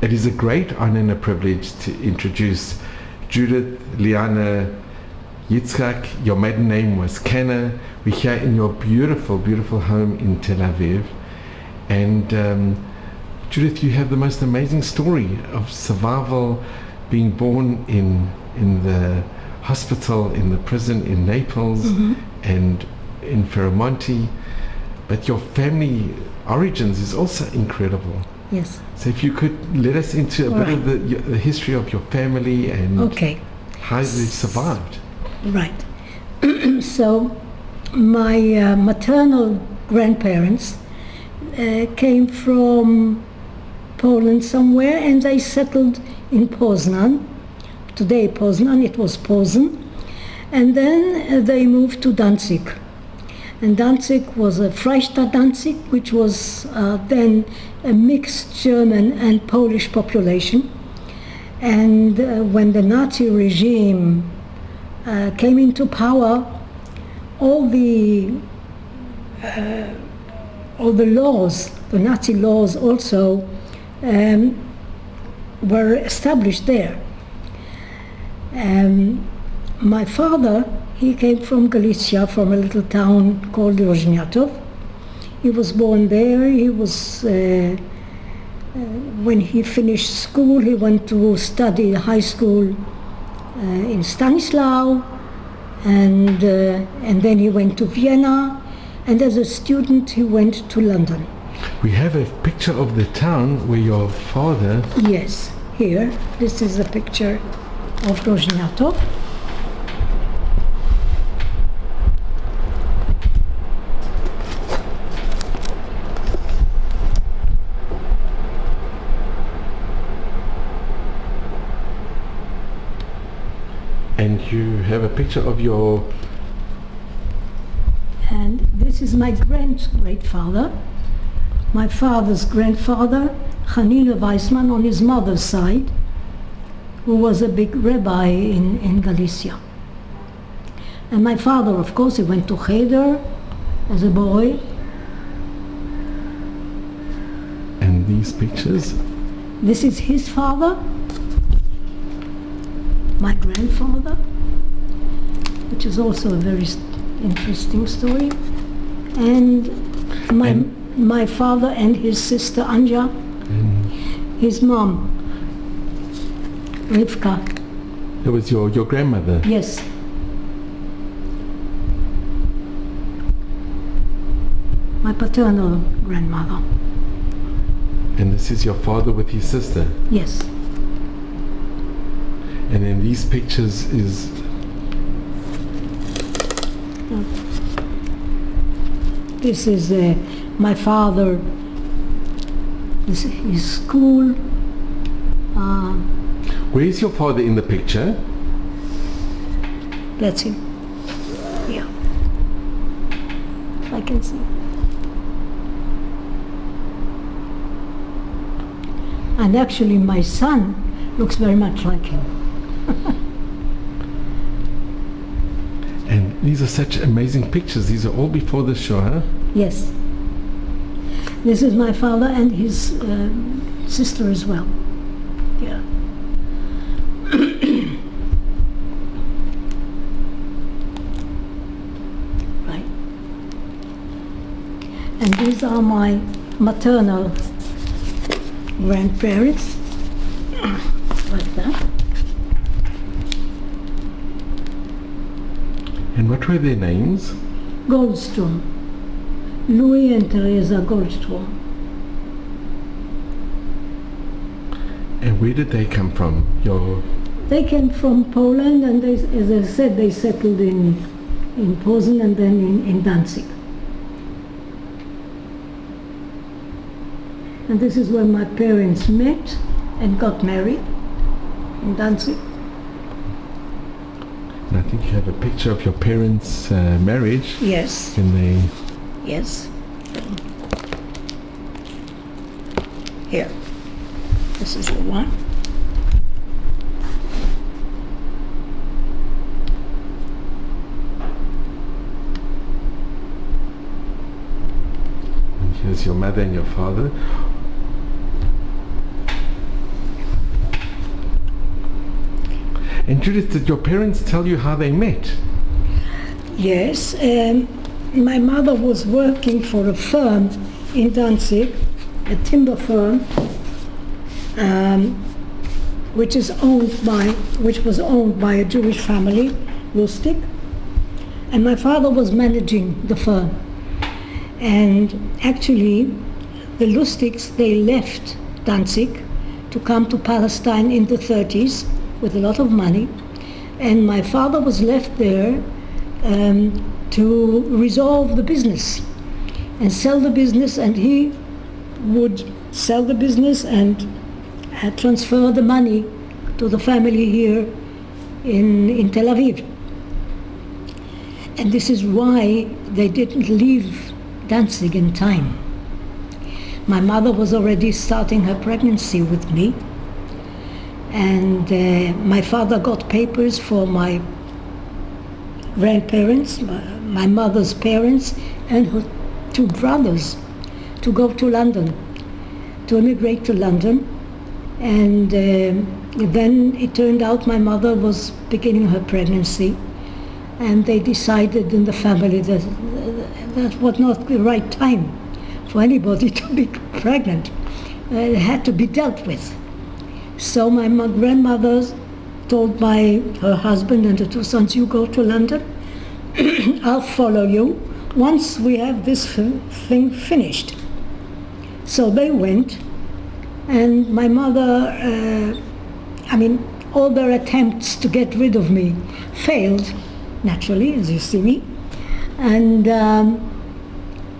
It is a great honor and a privilege to introduce Judith, Liane, Itzhak. Your maiden name was Kenna. We're here in your beautiful, beautiful home in Tel Aviv. And Judith, you have the most amazing story of survival, being born in the hospital, in the prison in Naples, and in Ferramonti. But your family origins is also incredible. Yes. So if you could let us into a bit of the history of your family and how they survived. Right. So my maternal grandparents came from Poland somewhere, and they settled in Poznan. Today Poznan, it was Posen. And then they moved to Danzig. And Danzig was a Freistaat Danzig, which was then a mixed German and Polish population. And when the Nazi regime came into power, all the laws, the Nazi laws also, were established there. My father, he came from Galicia, from a little town called Rozhniatov. He was born there. He was, when he finished school, he went to study high school in Stanislau, and then he went to Vienna, and as a student he went to London. We have a picture of the town where your father... Yes, here. This is a picture of Rozhniatov. And you have a picture of your... And this is my great-grandfather, my father's grandfather, Hanina Weissman, on his mother's side, who was a big rabbi in Galicia. And my father, of course, he went to Cheder as a boy. And these pictures? This is his father, my grandfather, which is also a very interesting story, and my father and his sister Anja, his mom, Rivka. That was your grandmother? Yes. My paternal grandmother. And this is your father with his sister? Yes. And in these pictures is... This is my father, this is his school. Where is your father in the picture? That's him. Yeah. If I can see. And actually my son looks very much like him. And these are such amazing pictures. These are all before the Shoah. Yes. This is my father and his sister as well. Yeah. Right. And these are my maternal grandparents. Like that. And what were their names? Goldstrom. Louis and Teresa Goldstrom. And where did they come from? They came from Poland, and they, as I said, they settled in Posen and then in Danzig. And this is where my parents met and got married, in Danzig. And I think you have a picture of your parents' marriage. Yes. Yes. Here. This is the one. And here's your mother and your father. And Judith, did your parents tell you how they met? Yes, my mother was working for a firm in Danzig, a timber firm, which was owned by a Jewish family, Lustig, and my father was managing the firm. And actually, the Lustigs, they left Danzig to come to Palestine in the 30s with a lot of money, and my father was left there to resolve the business and sell the business, and he would sell the business and transfer the money to the family here in Tel Aviv. And this is why they didn't leave Danzig in time. My mother was already starting her pregnancy with me, and my father got papers for my grandparents, my mother's parents, and her two brothers to go to London, to immigrate to London. And then it turned out my mother was beginning her pregnancy, and they decided in the family that that was not the right time for anybody to be pregnant. It had to be dealt with. So my grandmother told her husband and the two sons, "You go to London, I'll follow you once we have this thing finished." So they went, and my mother, all their attempts to get rid of me failed, naturally, as you see me. And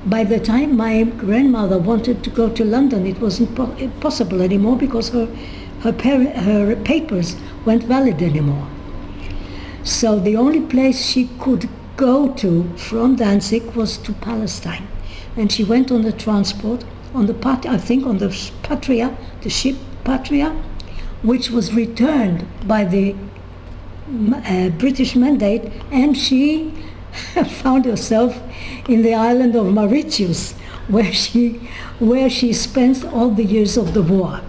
by the time my grandmother wanted to go to London, it wasn't possible anymore because her papers weren't valid anymore. So the only place she could go to from Danzig was to Palestine. And she went on the transport, on the Patria, the ship Patria, which was returned by the British mandate, and she found herself in the island of Mauritius, where she spent all the years of the war.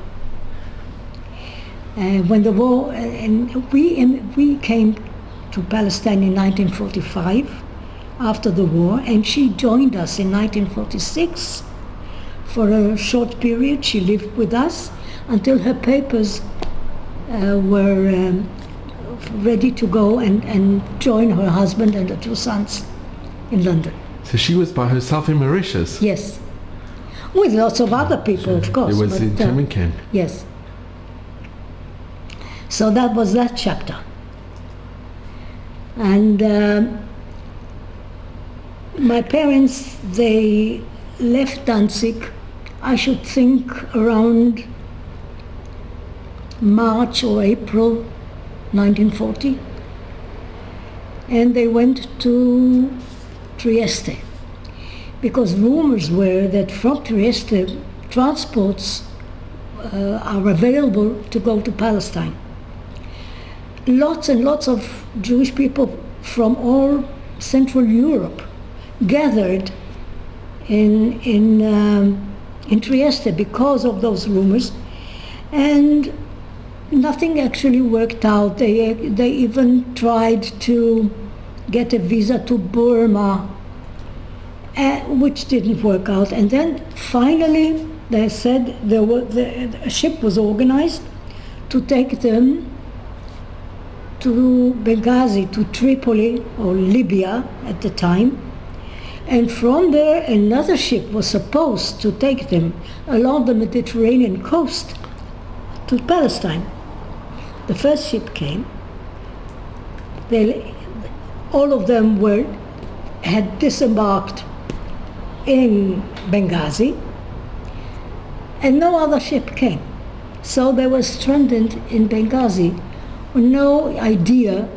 When the war, and we came to Palestine in 1945, after the war, and she joined us in 1946 for a short period. She lived with us until her papers were ready to go and join her husband and the two sons in London. So she was by herself in Mauritius? Yes. With lots of other people, of course. It was a internment camp. Yes. So that was that chapter. And my parents, they left Danzig, I should think around March or April 1940, and they went to Trieste, because rumors were that from Trieste transports are available to go to Palestine. Lots and lots of Jewish people from all Central Europe gathered in Trieste because of those rumors, and nothing actually worked out. They even tried to get a visa to Burma, which didn't work out. And then finally they said a ship was organized to take them to Benghazi, to Tripoli, or Libya at the time. And from there another ship was supposed to take them along the Mediterranean coast to Palestine. The first ship came. All of them had disembarked in Benghazi, and no other ship came. So they were stranded in Benghazi with no idea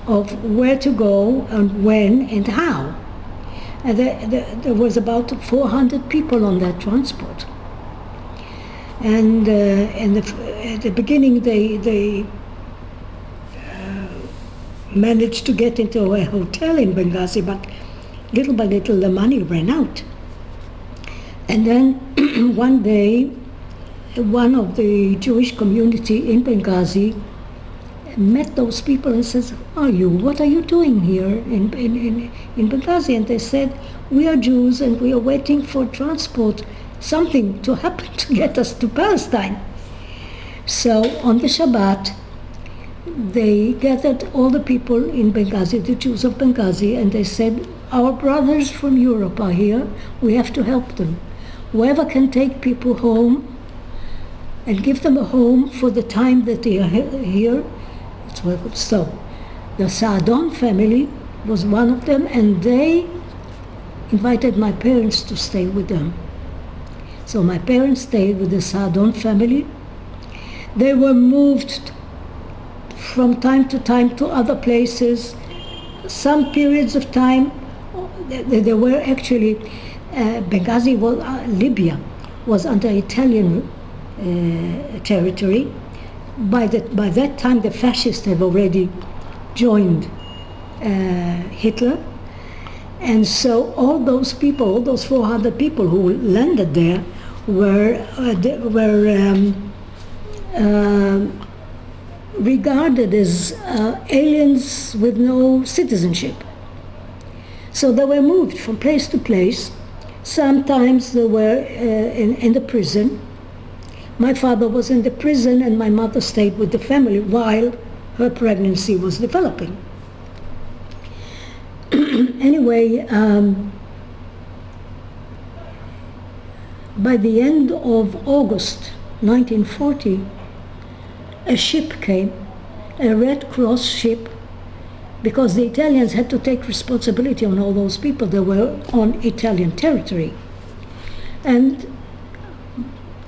of where to go and when and how. And there was about 400 people on that transport. And at the beginning, they managed to get into a hotel in Benghazi, but little by little the money ran out. And then one day, one of the Jewish community in Benghazi met those people and says, "Who are you? What are you doing here in Benghazi?" And they said, "We are Jews and we are waiting for transport, something to happen to get us to Palestine." So on the Shabbat, they gathered all the people in Benghazi, the Jews of Benghazi, and they said, "Our brothers from Europe are here. We have to help them. Whoever can take people home and give them a home for the time that they are here, it's welcome." So the Saadon family was one of them, and they invited my parents to stay with them. So my parents stayed with the Saadon family. They were moved from time to time to other places. Some periods of time, they were actually, Benghazi was, Libya was under Italian territory. By that time, the fascists have already joined Hitler. And so all those people, all those 400 people who landed there were regarded as aliens with no citizenship. So they were moved from place to place. Sometimes they were in the prison. My father was in the prison and my mother stayed with the family while her pregnancy was developing. Anyway, by the end of August 1940, a ship came, a Red Cross ship, because the Italians had to take responsibility on all those people that were on Italian territory. And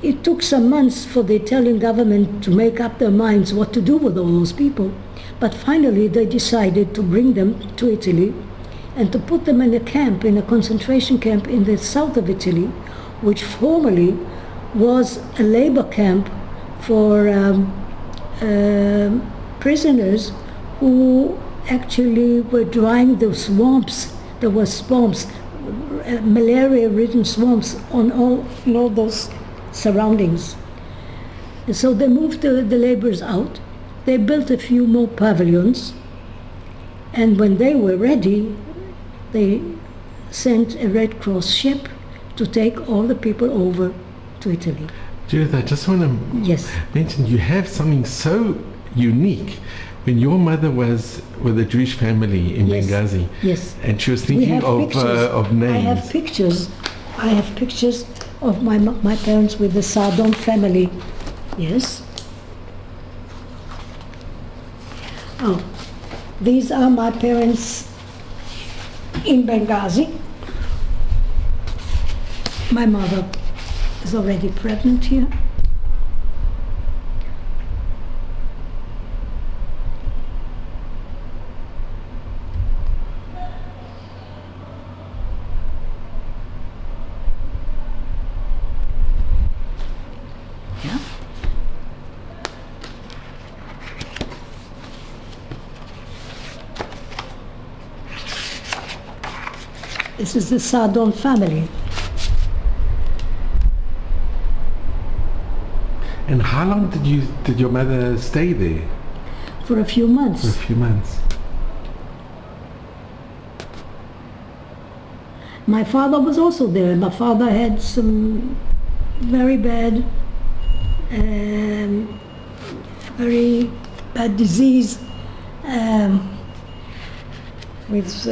it took some months for the Italian government to make up their minds what to do with all those people. But finally they decided to bring them to Italy and to put them in a camp, in a concentration camp in the south of Italy, which formerly was a labor camp for prisoners who actually were drying the swamps. There were swamps, malaria-ridden swamps on all those surroundings. And so they moved the laborers out. They built a few more pavilions, and when they were ready, they sent a Red Cross ship to take all the people over to Italy. Judith, I just want to mention, you have something so unique. When your mother was with a Jewish family in Benghazi, and she was thinking of names. I have pictures. I have pictures of my parents with the Saadon family. Yes. Oh, these are my parents in Benghazi. My mother is already pregnant here. This is the Saadon family. And how long did your mother stay there? For a few months. For a few months. My father was also there. My father had some very bad, very bad disease with.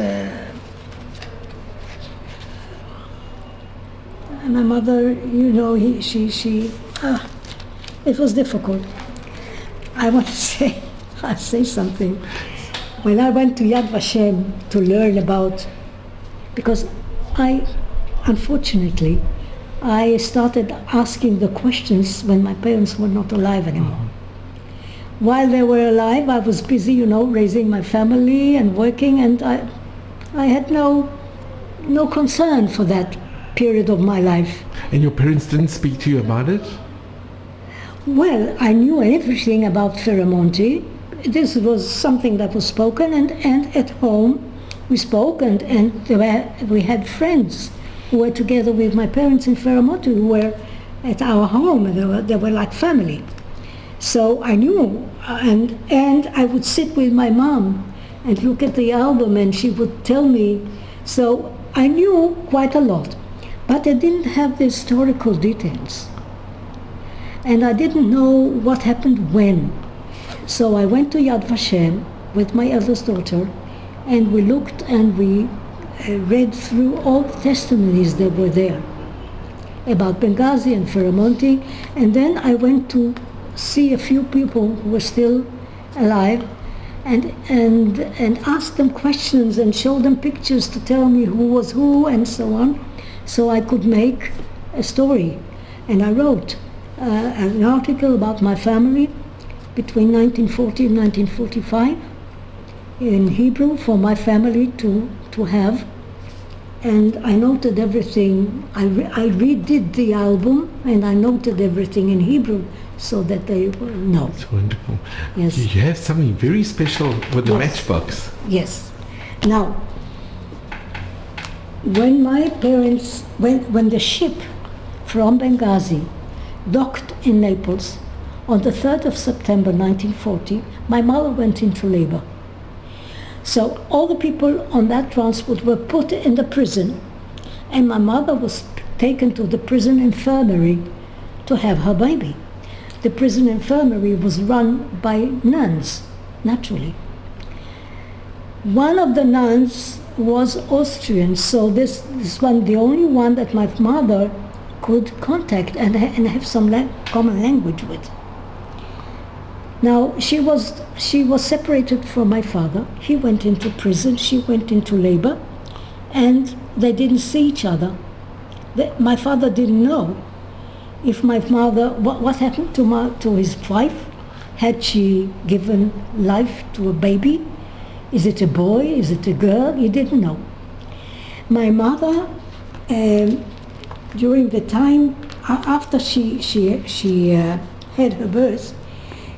My mother, it was difficult. I want to say something. When I went to Yad Vashem to learn about, because unfortunately, I started asking the questions when my parents were not alive anymore. While they were alive, I was busy, raising my family and working, and I had no concern for that period of my life. And your parents didn't speak to you about it? Well, I knew everything about Ferramonti. This was something that was spoken, and at home we spoke, and we had friends who were together with my parents in Ferramonti, who were at our home, and they were like family. So I knew, and I would sit with my mom and look at the album, and she would tell me. So I knew quite a lot, but I didn't have the historical details. And I didn't know what happened when. So I went to Yad Vashem with my eldest daughter, and we looked and we read through all the testimonies that were there about Benghazi and Ferramonti, and then I went to see a few people who were still alive and ask them questions and show them pictures to tell me who was who and so on, so I could make a story. And I wrote an article about my family between 1940 and 1945 in Hebrew for my family to have. And I noted everything. I redid the album and I noted everything in Hebrew so that they will know. That's wonderful. Yes. You have something very special with the Yes. matchbox. Yes. Now, when my parents, when the ship from Benghazi docked in Naples on the 3rd of September 1940, my mother went into labor. So all the people on that transport were put in the prison, and my mother was taken to the prison infirmary to have her baby. The prison infirmary was run by nuns, naturally. One of the nuns was Austrian, so this one, the only one that my mother could contact and have some common language with. Now, she was separated from my father. He went into prison, she went into labor, and they didn't see each other. My father didn't know if my mother, what happened to his wife. Had she given life to a baby? Is it a boy? Is it a girl? He didn't know. My mother, during the time after she had her birth,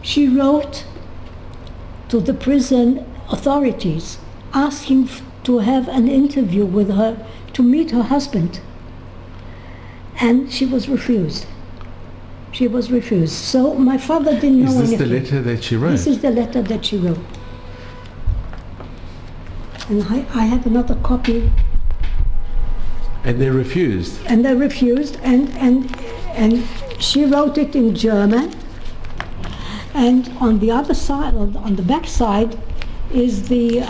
she wrote to the prison authorities asking to have an interview with her, to meet her husband. And she was refused. She was refused. So my father didn't know anything. Is this the letter that she wrote? This is the letter that she wrote. And I have another copy. And they refused? And they refused, and she wrote it in German. And on the other side, on the back side, is the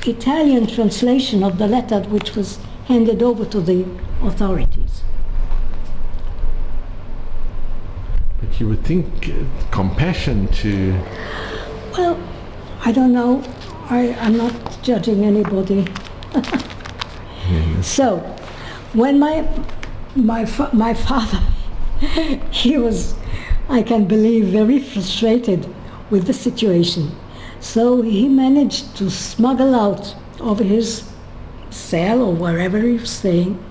Italian translation of the letter, which was handed over to the authorities. But you would think compassion to... Well, I don't know. I'm not judging anybody. Yes. So, when my father, he was, I can believe, very frustrated with the situation. So he managed to smuggle out of his cell or wherever he was staying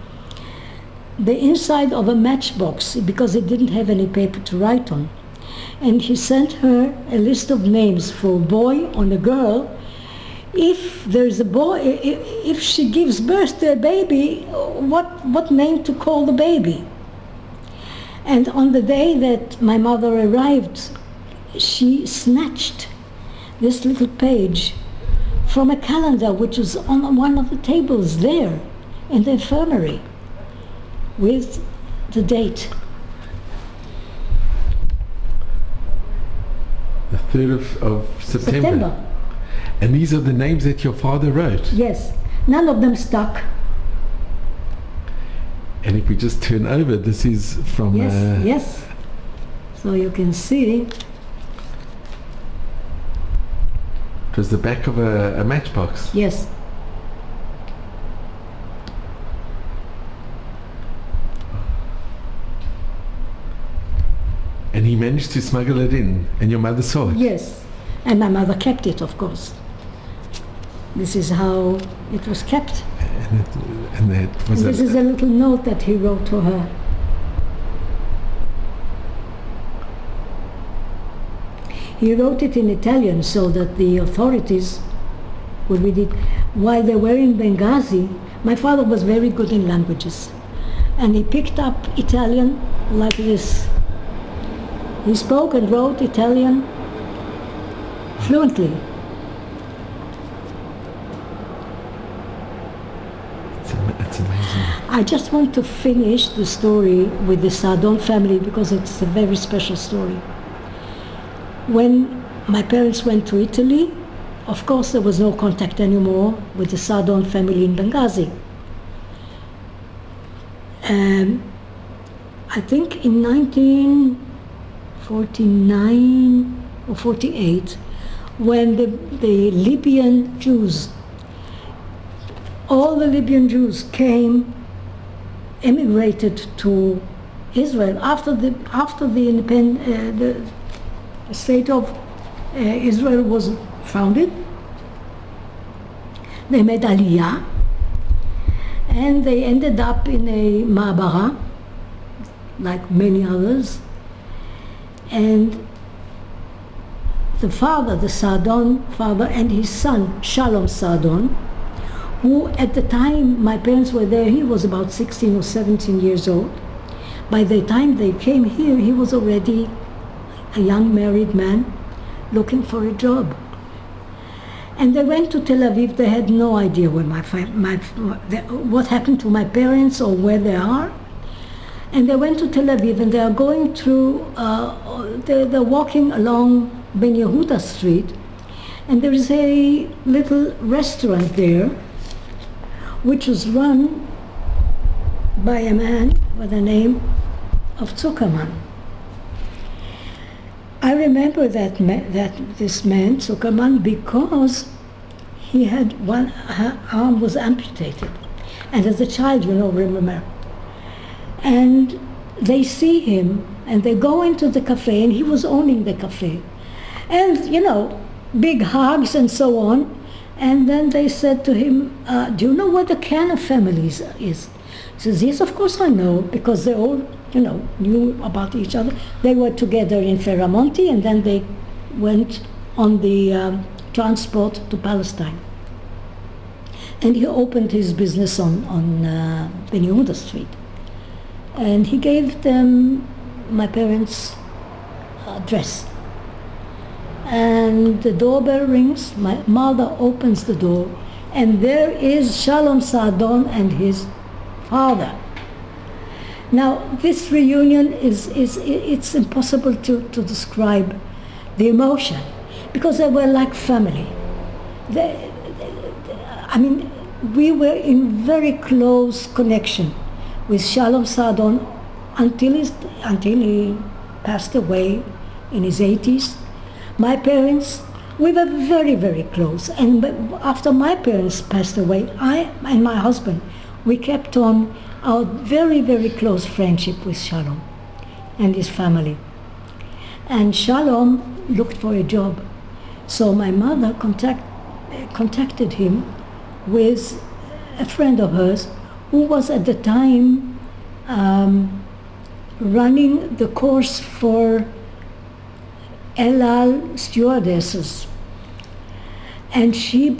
the inside of a matchbox, because he didn't have any paper to write on. And he sent her a list of names for a boy and a girl. If there's a boy, if she gives birth to a baby, what name to call the baby? And on the day that my mother arrived, she snatched this little page from a calendar which was on one of the tables there in the infirmary with the date. The 3rd of September. And these are the names that your father wrote? Yes. None of them stuck. And if we just turn over, this is from... Yes, yes. So you can see. It was the back of a matchbox. Yes. And he managed to smuggle it in, and your mother saw it? Yes. And my mother kept it, of course. This is how it was kept. And this is a little note that he wrote to her. He wrote it in Italian so that the authorities would read it. While they were in Benghazi, my father was very good in languages. And he picked up Italian like this. He spoke and wrote Italian fluently. It's amazing. I just want to finish the story with the Sardon family because it's a very special story. When my parents went to Italy, of course there was no contact anymore with the Sardon family in Benghazi. I think in 1949 or 48, when the Libyan Jews, all the Libyan Jews emigrated to Israel after the state of Israel was founded. They made Aliyah, and they ended up in a Ma'abara, like many others. And the father, the Sardon father, and his son, Shalom Sardon, who at the time my parents were there, he was about 16 or 17 years old. By the time they came here, he was already a young married man looking for a job. And they went to Tel Aviv. They had no idea where what happened to my parents or where they are. And they went to Tel Aviv, and they are going through, they're walking along Ben Yehuda Street, and there is a little restaurant there which was run by a man with the name of Zuckerman. I remember that this man, Zuckerman, because he had one arm was amputated, and as a child, remember. And they see him, and they go into the cafe, and he was owning the cafe, and big hugs and so on. And then they said to him, "Do you know what the Kana family is?" He says, "Yes, of course I know, because they all, knew about each other. They were together in Ferramonti, and then they went on the transport to Palestine." And he opened his business on Ben Yehuda Street. And he gave them my parents' address. And the doorbell rings, my mother opens the door, and there is Shalom Sardon and his father. Now, this reunion it's impossible to describe the emotion, because they were like family. We were in very close connection with Shalom Sardon until he passed away in his 80s. My parents, we were very, very close. And after my parents passed away, I and my husband, we kept on our very, very close friendship with Shalom and his family. And Shalom looked for a job. So my mother contacted him with a friend of hers who was at the time running the course for El Al stewardesses. And she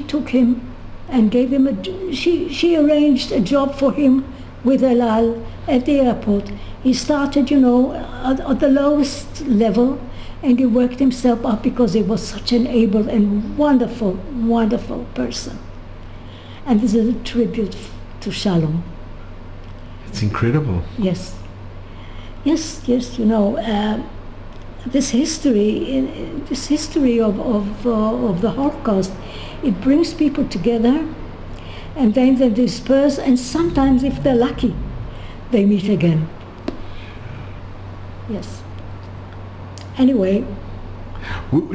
took him and gave him she arranged a job for him with El Al at the airport. He started, at the lowest level, and he worked himself up because he was such an able and wonderful, wonderful person. And this is a tribute to Shalom. It's incredible. Yes. This history of the Holocaust, it brings people together, and then they disperse, and sometimes, if they're lucky, they meet again. Yes. Anyway.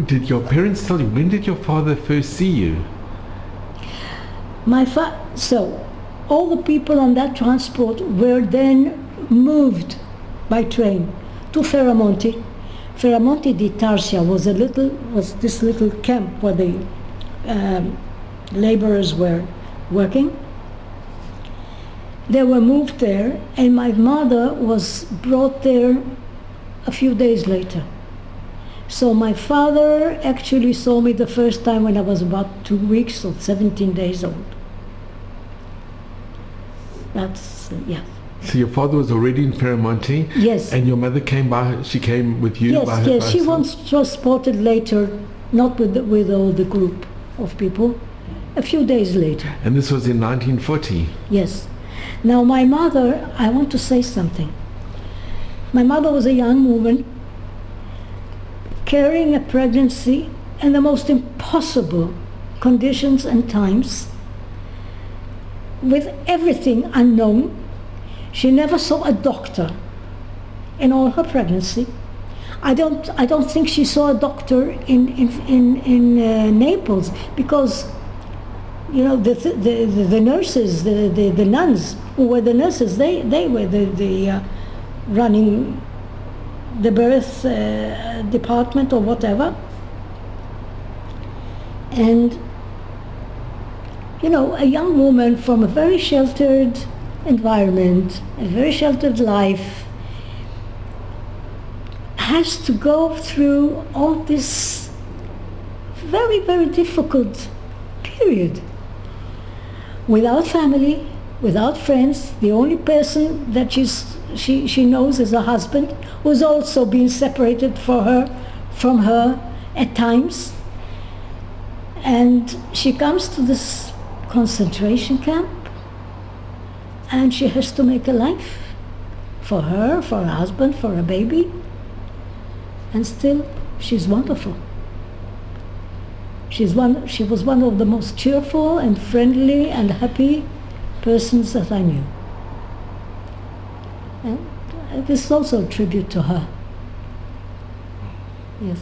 Did your parents tell you, when did your father first see you? So, all the people on that transport were then moved by train to Ferramonti. Ferramonti di Tarsia was this little camp where the laborers were working. They were moved there, and my mother was brought there a few days later. So my father actually saw me the first time when I was about 2 weeks or 17 days old. That's, yeah. So your father was already in Ferramonti? Yes. And your mother came by, she came with you? Yes, by yes. She herself? was spotted later, not with all the group of people, a few days later. And this was in 1940? Yes. Now my mother, I want to say something. My mother was a young woman carrying a pregnancy in the most impossible conditions and times, with everything unknown. She never saw a doctor in all her pregnancy. I don't think she saw a doctor in Naples, because the nurses, the nuns who were the nurses, they were the running the birth department or whatever. And a young woman from a very sheltered environment, a very sheltered life, has to go through all this very, very difficult period. Without family, without friends, the only person that she knows is her husband, who's also been separated from her at times. And she comes to this concentration camp, and she has to make a life for her husband, for her baby, and still she's wonderful. She was one of the most cheerful and friendly and happy persons that I knew. And this is also a tribute to her. Yes.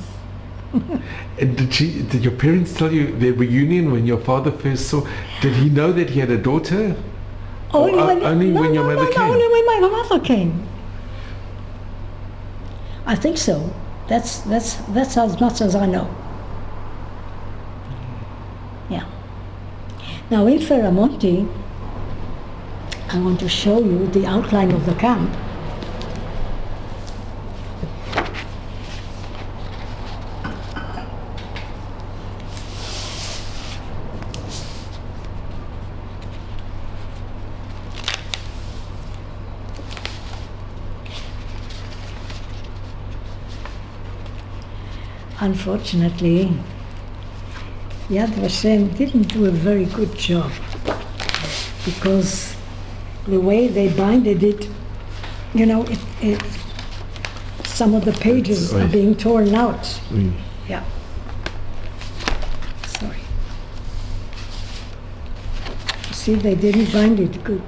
And did your parents tell you their reunion when your father first saw? Did he know that he had a daughter? Only when your mother came? Only when my mother came. I think so. That's as much as I know. Yeah. Now in Ferramonti, I want to show you the outline of the camp. Unfortunately, Yad Vashem didn't do a very good job, because the way they binded it, some of the pages are being torn out. Oui. Yeah. Sorry. See, they didn't bind it good.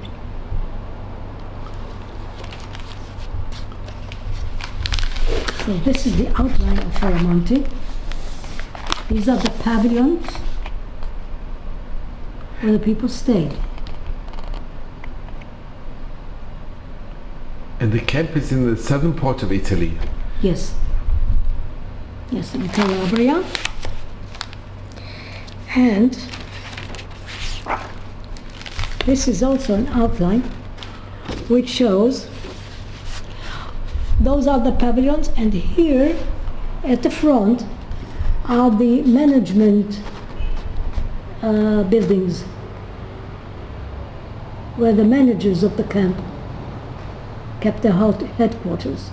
So this is the outline of Ferramonti. These are the pavilions where the people stayed. And the camp is in the southern part of Italy? Yes. Yes, in Calabria. And this is also an outline which shows those are the pavilions, and here at the front are the management buildings where the managers of the camp kept their headquarters.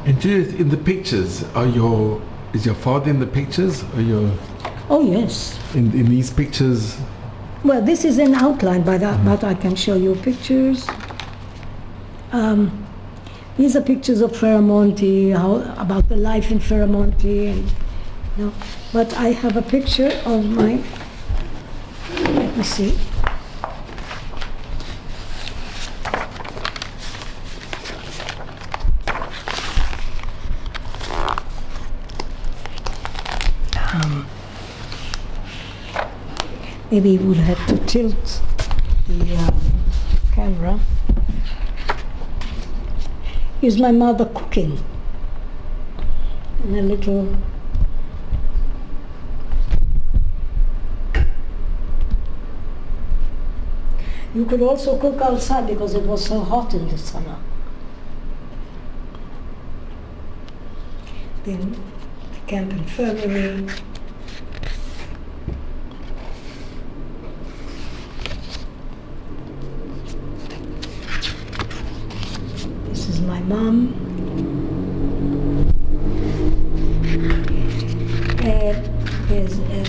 And Judith, in the pictures, is your father in the pictures? Oh yes. In these pictures? Well, this is an outline, but I can show you pictures. These are pictures of Ferramonti, about the life in Ferramonti, and but I have a picture of my. Let me see. Maybe we would have to tilt the camera. Here's my mother cooking in a little. You could also cook outside because it was so hot in the summer. Then the camp infirmary. mom.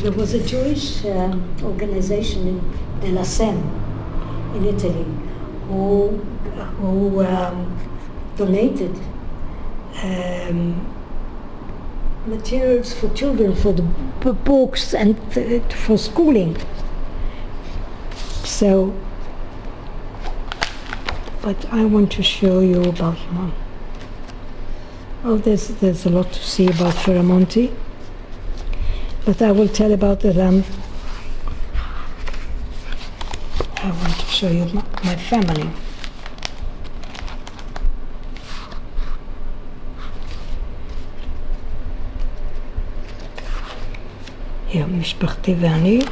There was a Jewish organization in Glassman in Italy who donated materials for children, for the books and for schooling. So, but I want to show you about Mom. Oh, there's a lot to see about Ferramonti, but I will tell about the lamb. I want to show you my family. here, משפחתי ואני.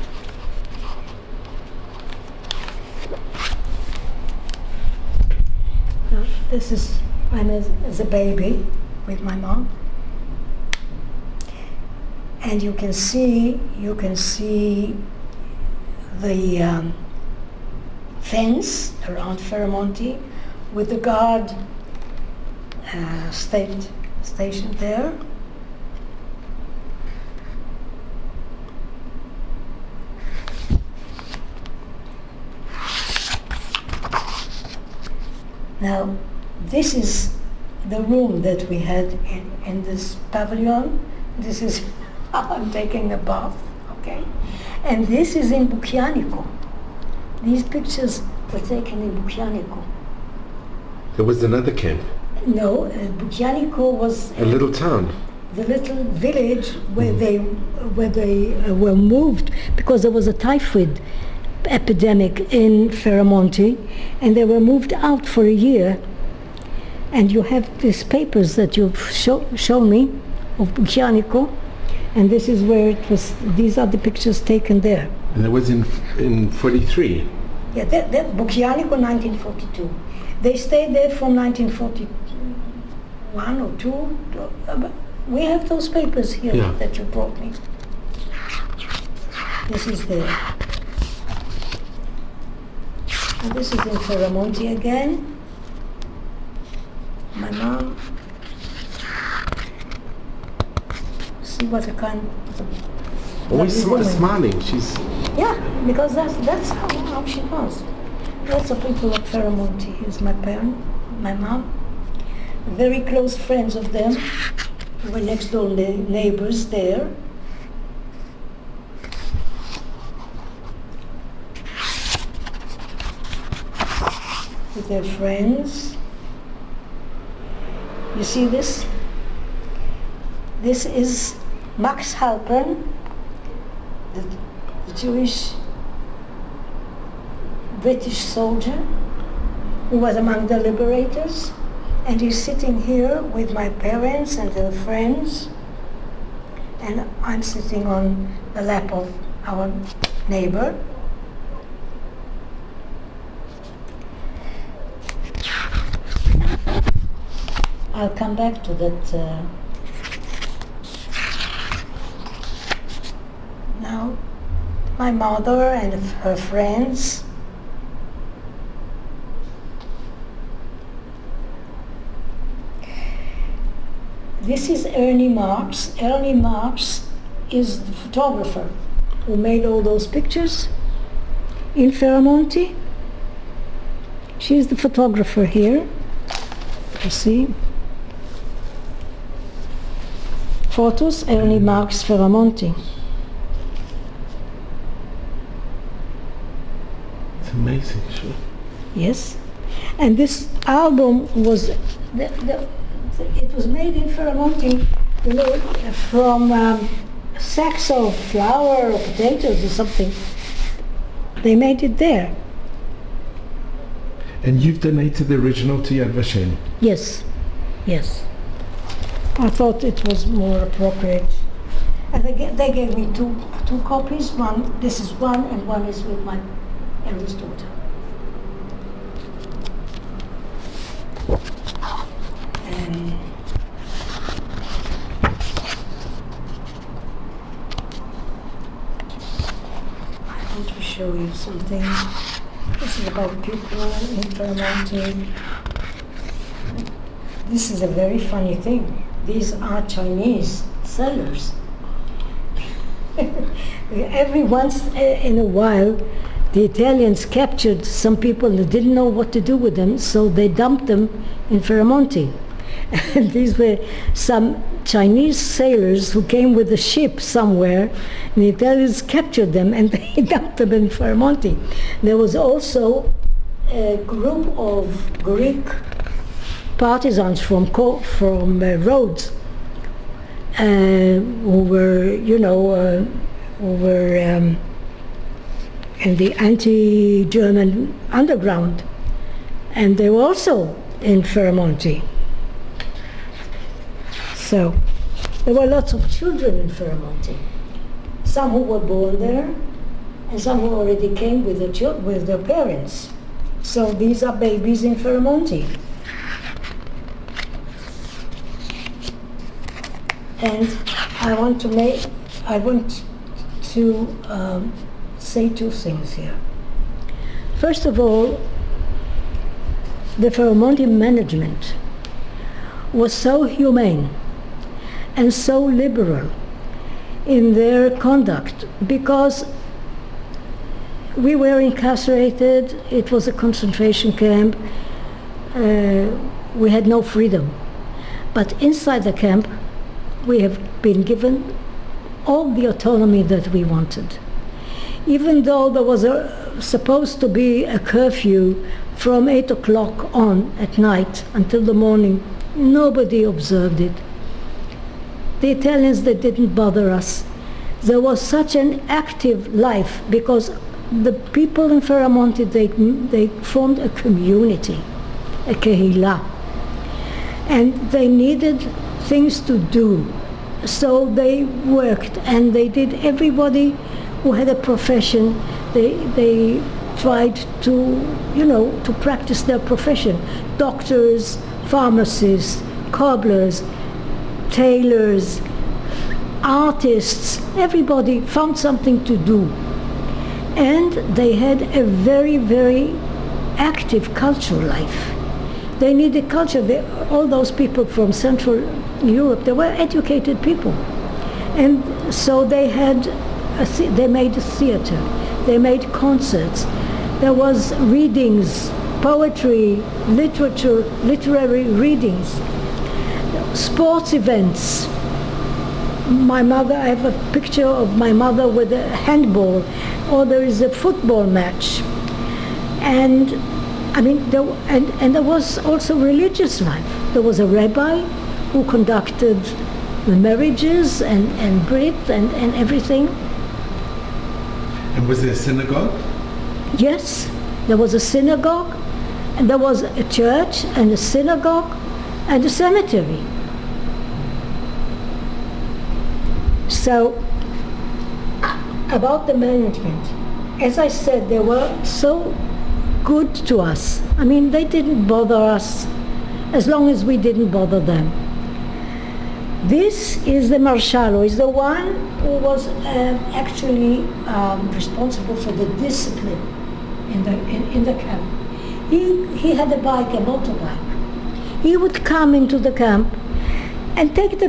This is, I'm as a baby with my mom. And you can see the fence around Ferramonti with the guard stationed there. Now, this is the room that we had in this pavilion. This is how I'm taking a bath, okay? And this is in Bukianico. These pictures were taken in Bukianico. There was another camp. No, Bukianico was a little town. The little village where they were moved because there was a typhoid epidemic in Ferramonti, and they were moved out for a year. And you have these papers that you've shown me of Bukianico, and this is where it was. These are the pictures taken there. And it was in 43. Yeah, that Bukianico, 1942. They stayed there from 1941 or 2. We have those papers here that you brought me. This is there. And this is in Ferramonti again. My mom. See what a kind. Always smiling. She's. Yeah, because that's how she was. Lots of people at Ferramonti. Here's my parent, my mom. Very close friends of them. We were next door neighbors there. With their friends. You see this? This is Max Halpern, the Jewish British soldier who was among the liberators, and he's sitting here with my parents and their friends, and I'm sitting on the lap of our neighbor. I'll come back to that now. My mother and her friends. This is Ernie Marks. Ernie Marks is the photographer who made all those pictures in Ferramonti. She's the photographer here. You see? Photos, Ernie Marks, Ferramonti. It's amazing, sure. Yes. And this album was, it was made in Ferramonti, from sacks of flour or potatoes or something. They made it there. And you've donated the original to Yad Vashem? Yes, yes. I thought it was more appropriate. And they gave me two copies. This is one, and one is with my eldest daughter. And I want to show you something. This is about people in Ferramonti. this is a very funny thing. These are Chinese sailors. Every once in a while, the Italians captured some people that didn't know what to do with them, so they dumped them in Ferramonti. And these were some Chinese sailors who came with a ship somewhere, and the Italians captured them and they dumped them in Ferramonti. There was also a group of Greek partisans from Rhodes who were, in the anti-German underground, and they were also in Ferramonti. So there were lots of children in Ferramonti, some who were born there, and some who already came with their parents. So these are babies in Ferramonti. And I want to say two things here. First of all, the Ferramonti management was so humane and so liberal in their conduct, because we were incarcerated, it was a concentration camp, we had no freedom. But inside the camp, we have been given all the autonomy that we wanted. Even though there was supposed to be a curfew from 8 o'clock on at night until the morning, nobody observed it. The Italians, they didn't bother us. There was such an active life because the people in Ferramonti, they formed a community, a kehila, and they needed things to do. So they worked, and they did. Everybody who had a profession, they tried to practice their profession. Doctors, pharmacists, cobblers, tailors, artists, everybody found something to do. And they had a very, very active cultural life. They needed culture. All those people from Central Europe, they were educated people. And so they made a theater, they made concerts, there was readings, poetry, literature, literary readings, sports events. My mother, I have a picture of my mother with a handball, or there is a football match. And I mean, there was also religious life. There was a rabbi who conducted the marriages and brit and everything. And was there a synagogue? Yes, there was a synagogue, and there was a church and a synagogue and a cemetery. So, about the management, as I said, they were so good to us. I mean, they didn't bother us as long as we didn't bother them. This is the Marshallo, is the one who was actually responsible for the discipline in the camp. He had a bike, a motorbike. He would come into the camp and take the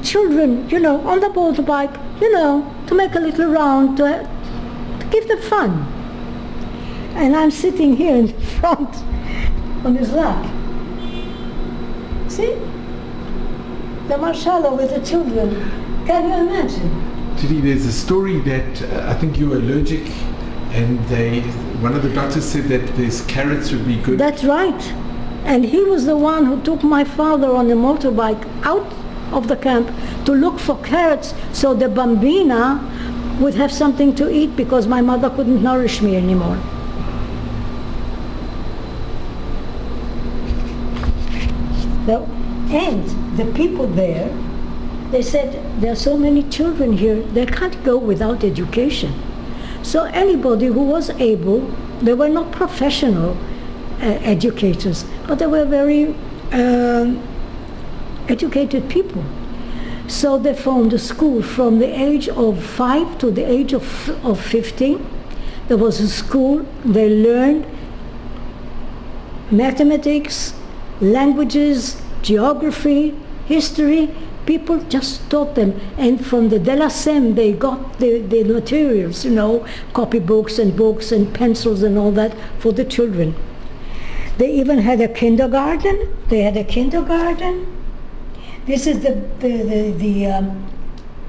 children, on the motorbike, to make a little round, to give them fun. And I'm sitting here in front on his lap. See? The Marshallo with the children. Can you imagine? Judy, there's a story that I think you were allergic, and one of the doctors said that these carrots would be good. That's right. And he was the one who took my father on a motorbike out of the camp to look for carrots so the bambina would have something to eat, because my mother couldn't nourish me anymore. And the people there, they said, there are so many children here, they can't go without education. So anybody who was able, they were not professional educators, but they were very educated people. So they formed a school from the age of 5 to the age of 15. There was a school, they learned mathematics, languages, geography, history. People just taught them, and from the Glassman they got the materials, copybooks and pencils and all that for the children. They even had a kindergarten. This is the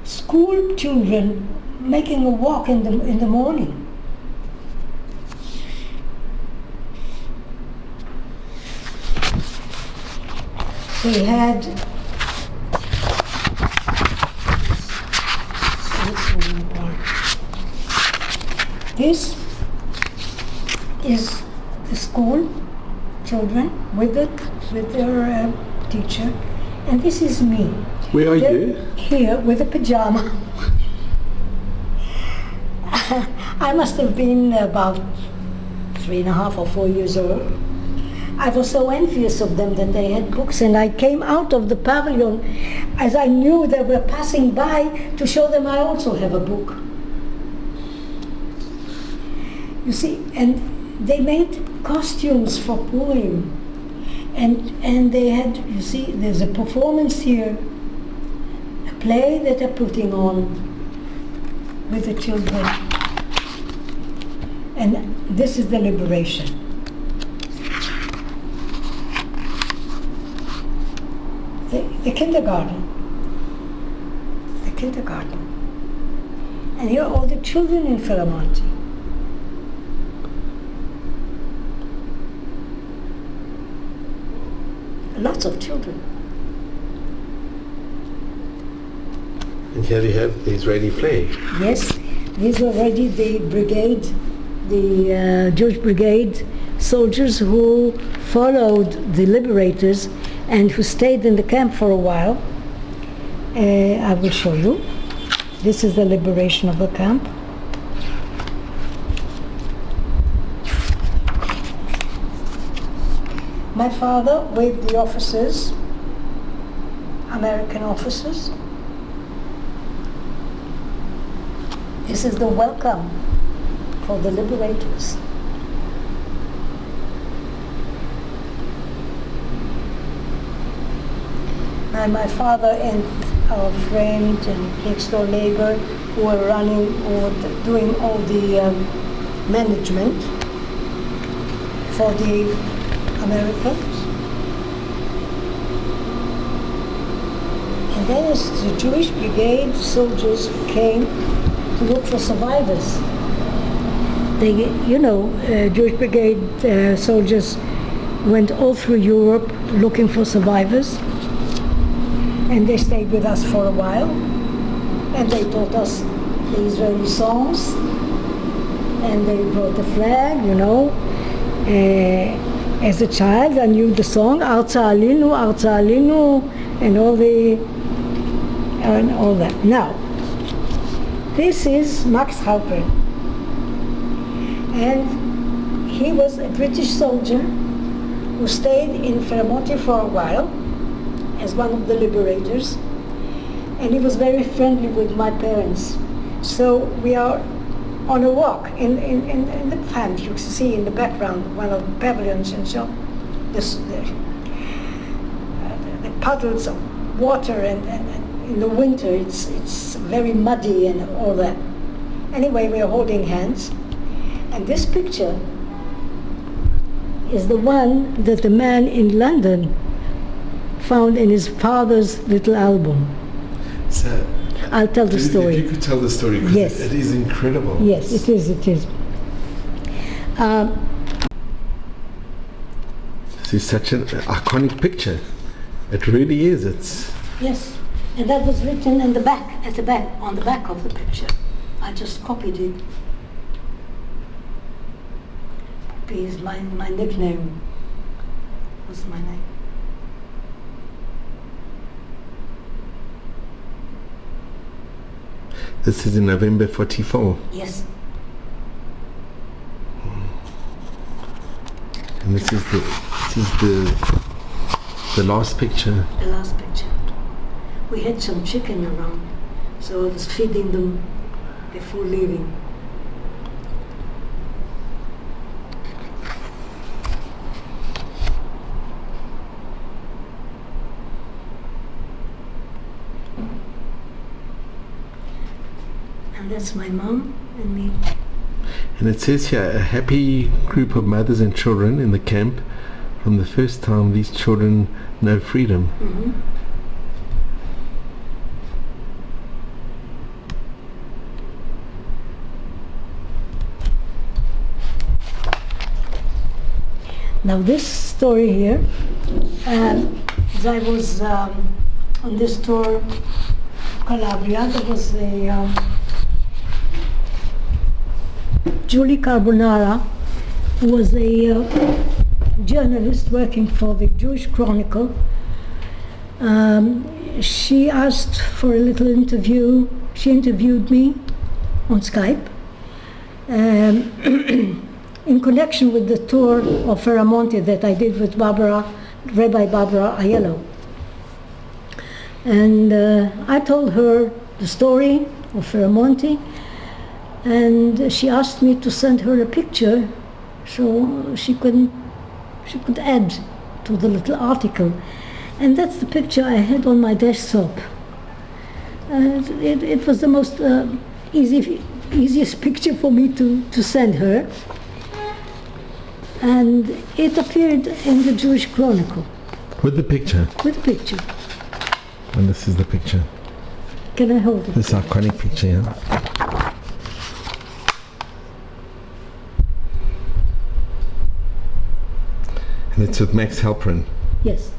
school children making a walk in the morning. They had this is the school children with their teacher, and this is me. Where are you? Here with a pajama. I must have been about 3.5 or 4 years old. I was so envious of them that they had books, and I came out of the pavilion as I knew they were passing by to show them I also have a book. You see, and they made costumes for Purim, and they had, you see, there's a performance here, a play that they're putting on with the children, and this is the liberation. The kindergarten. And here are all the children in Ferramonti. Lots of children. And here you have the Israeli flag. Yes, these were already the brigade, the Jewish brigade soldiers who followed the liberators and who stayed in the camp for a while. I will show you. This is the liberation of the camp. My father with the officers, American officers. This is the welcome for the liberators. And my father and our friend and next door neighbor who were running or doing all the management for the Americans. And then as the Jewish brigade soldiers came to look for survivors. They, Jewish brigade soldiers went all through Europe looking for survivors. And they stayed with us for a while, and they taught us the Israeli songs, and they brought the flag, As a child, I knew the song, Arza Alinu, and all that. Now, this is Max Halper, and he was a British soldier who stayed in Ferramonti for a while, as one of the liberators, and he was very friendly with my parents. So we are on a walk in the fan, you see in the background, one of the pavilions, and so the puddles of water, and in the winter it's very muddy and all that. Anyway, we are holding hands, and this picture is the one that the man in London found in his father's little album. So, I'll tell the story. If you could tell the story, because yes. It is incredible. Yes, it is. This is such an iconic picture. It really is. Yes, and that was written in the back, on the back of the picture. I just copied it. Poppy is my nickname. What's my name? This is in November 44. Yes. And this is the last picture. The last picture. We had some chicken around, so I was feeding them before leaving. that's my mom and me. And it says here, a happy group of mothers and children in the camp from the first time these children know freedom. Mm-hmm. Now this story here, as I was on this tour, Calabria, there was a Julie Carbonara, who was a journalist working for the Jewish Chronicle. She asked for a little interview. She interviewed me on Skype in connection with the tour of Ferramonti that I did with Rabbi Barbara Aiello. And I told her the story of Ferramonti, and she asked me to send her a picture so she could add to the little article. And that's the picture I had on my desktop. It was the most easiest picture for me to send her. And it appeared in the Jewish Chronicle. With the picture? With the picture. And this is the picture. Can I hold it? This iconic picture, yeah. And it's with Max Halperin. Yes.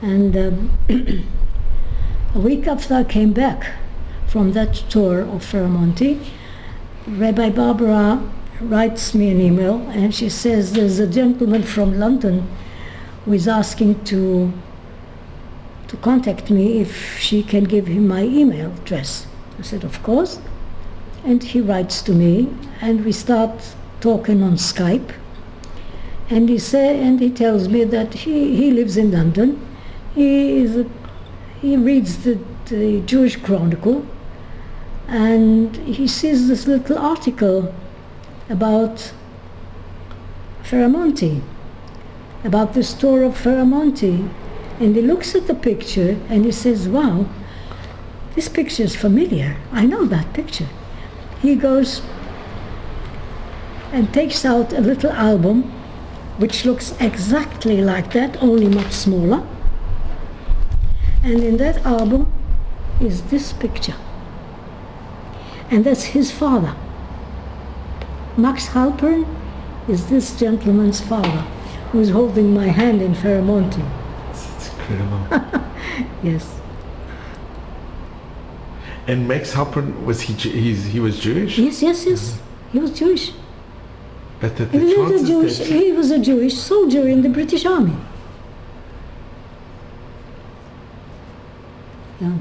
And a week after I came back from that tour of Ferramonti, Rabbi Barbara writes me an email, and she says there's a gentleman from London who is asking to contact me if she can give him my email address. I said, of course. And he writes to me, and we start talking on Skype. And he tells me that he lives in London. He reads the Jewish Chronicle, and he sees this little article about Ferramonti, about the story of Ferramonti. And he looks at the picture and he says, wow, this picture is familiar. I know that picture. He goes and takes out a little album which looks exactly like that, only much smaller. And in that album is this picture. And that's his father. Max Halperin is this gentleman's father, who is holding my hand in Ferramonti. It's incredible. Yes. And Max Halperin, he was Jewish? Yes. He was Jewish. But the He was a Jewish soldier in the British Army. Yeah.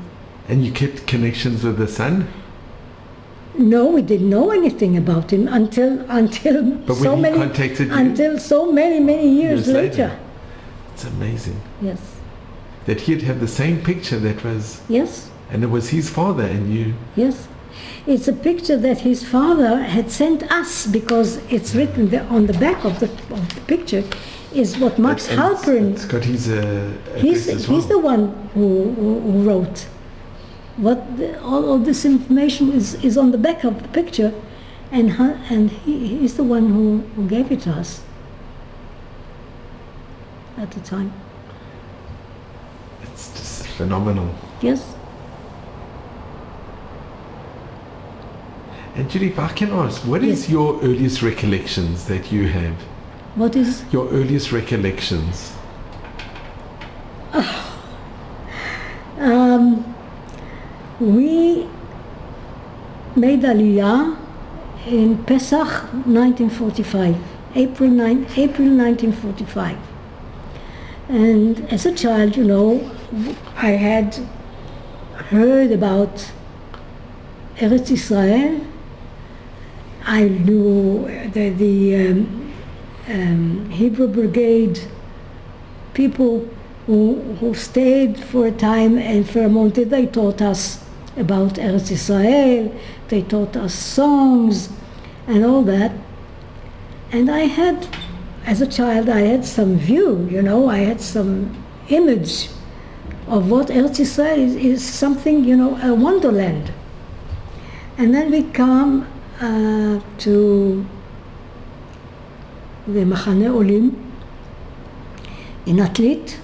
And you kept connections with the son? No, we didn't know anything about him until But so when he many contacted you? until so many years later. It's amazing. Yes. That he'd have the same picture that was... Yes. And it was his father and you... Yes. It's a picture that his father had sent us, because it's written there on the back of the picture is what Max Halperin... It's got his address as well. He's the one who wrote. All this information is on the back of the picture, and he's the one who gave it to us at the time. It's just phenomenal. Yes. And Judy, if I can ask, what is your earliest recollections that you have? What is? Your earliest recollections? We made Aliyah in Pesach 1945, April 1945. And as a child, I had heard about Eretz Israel. I knew the Hebrew Brigade people who stayed for a time in Ferramonti. They taught us about Eretz Israel, they taught us songs and all that. And I had, as a child, I had some view, I had some image of what Eretz Israel is something, a wonderland. And then we come to the Machane Olim in Atlit.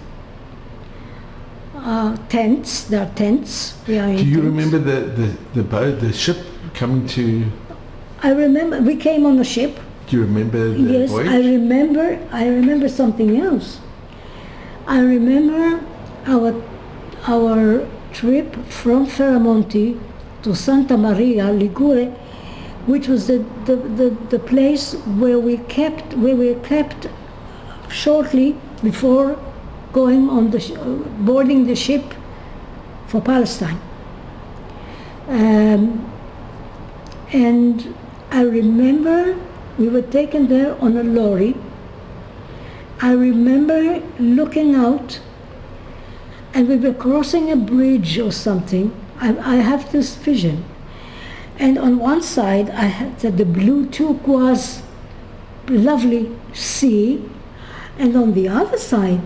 Tents, there are tents. We are in Do you tents. remember the boat, the ship coming to? I remember we came on a ship. Do you remember the Yes, voyage? I remember something else. I remember our trip from Ferramonti to Santa Maria Ligure, which was the place where we were kept shortly before going on boarding the ship for Palestine. And I remember we were taken there on a lorry. I remember looking out, and we were crossing a bridge or something. I have this vision. And on one side, I had the blue turquoise, lovely sea, and on the other side,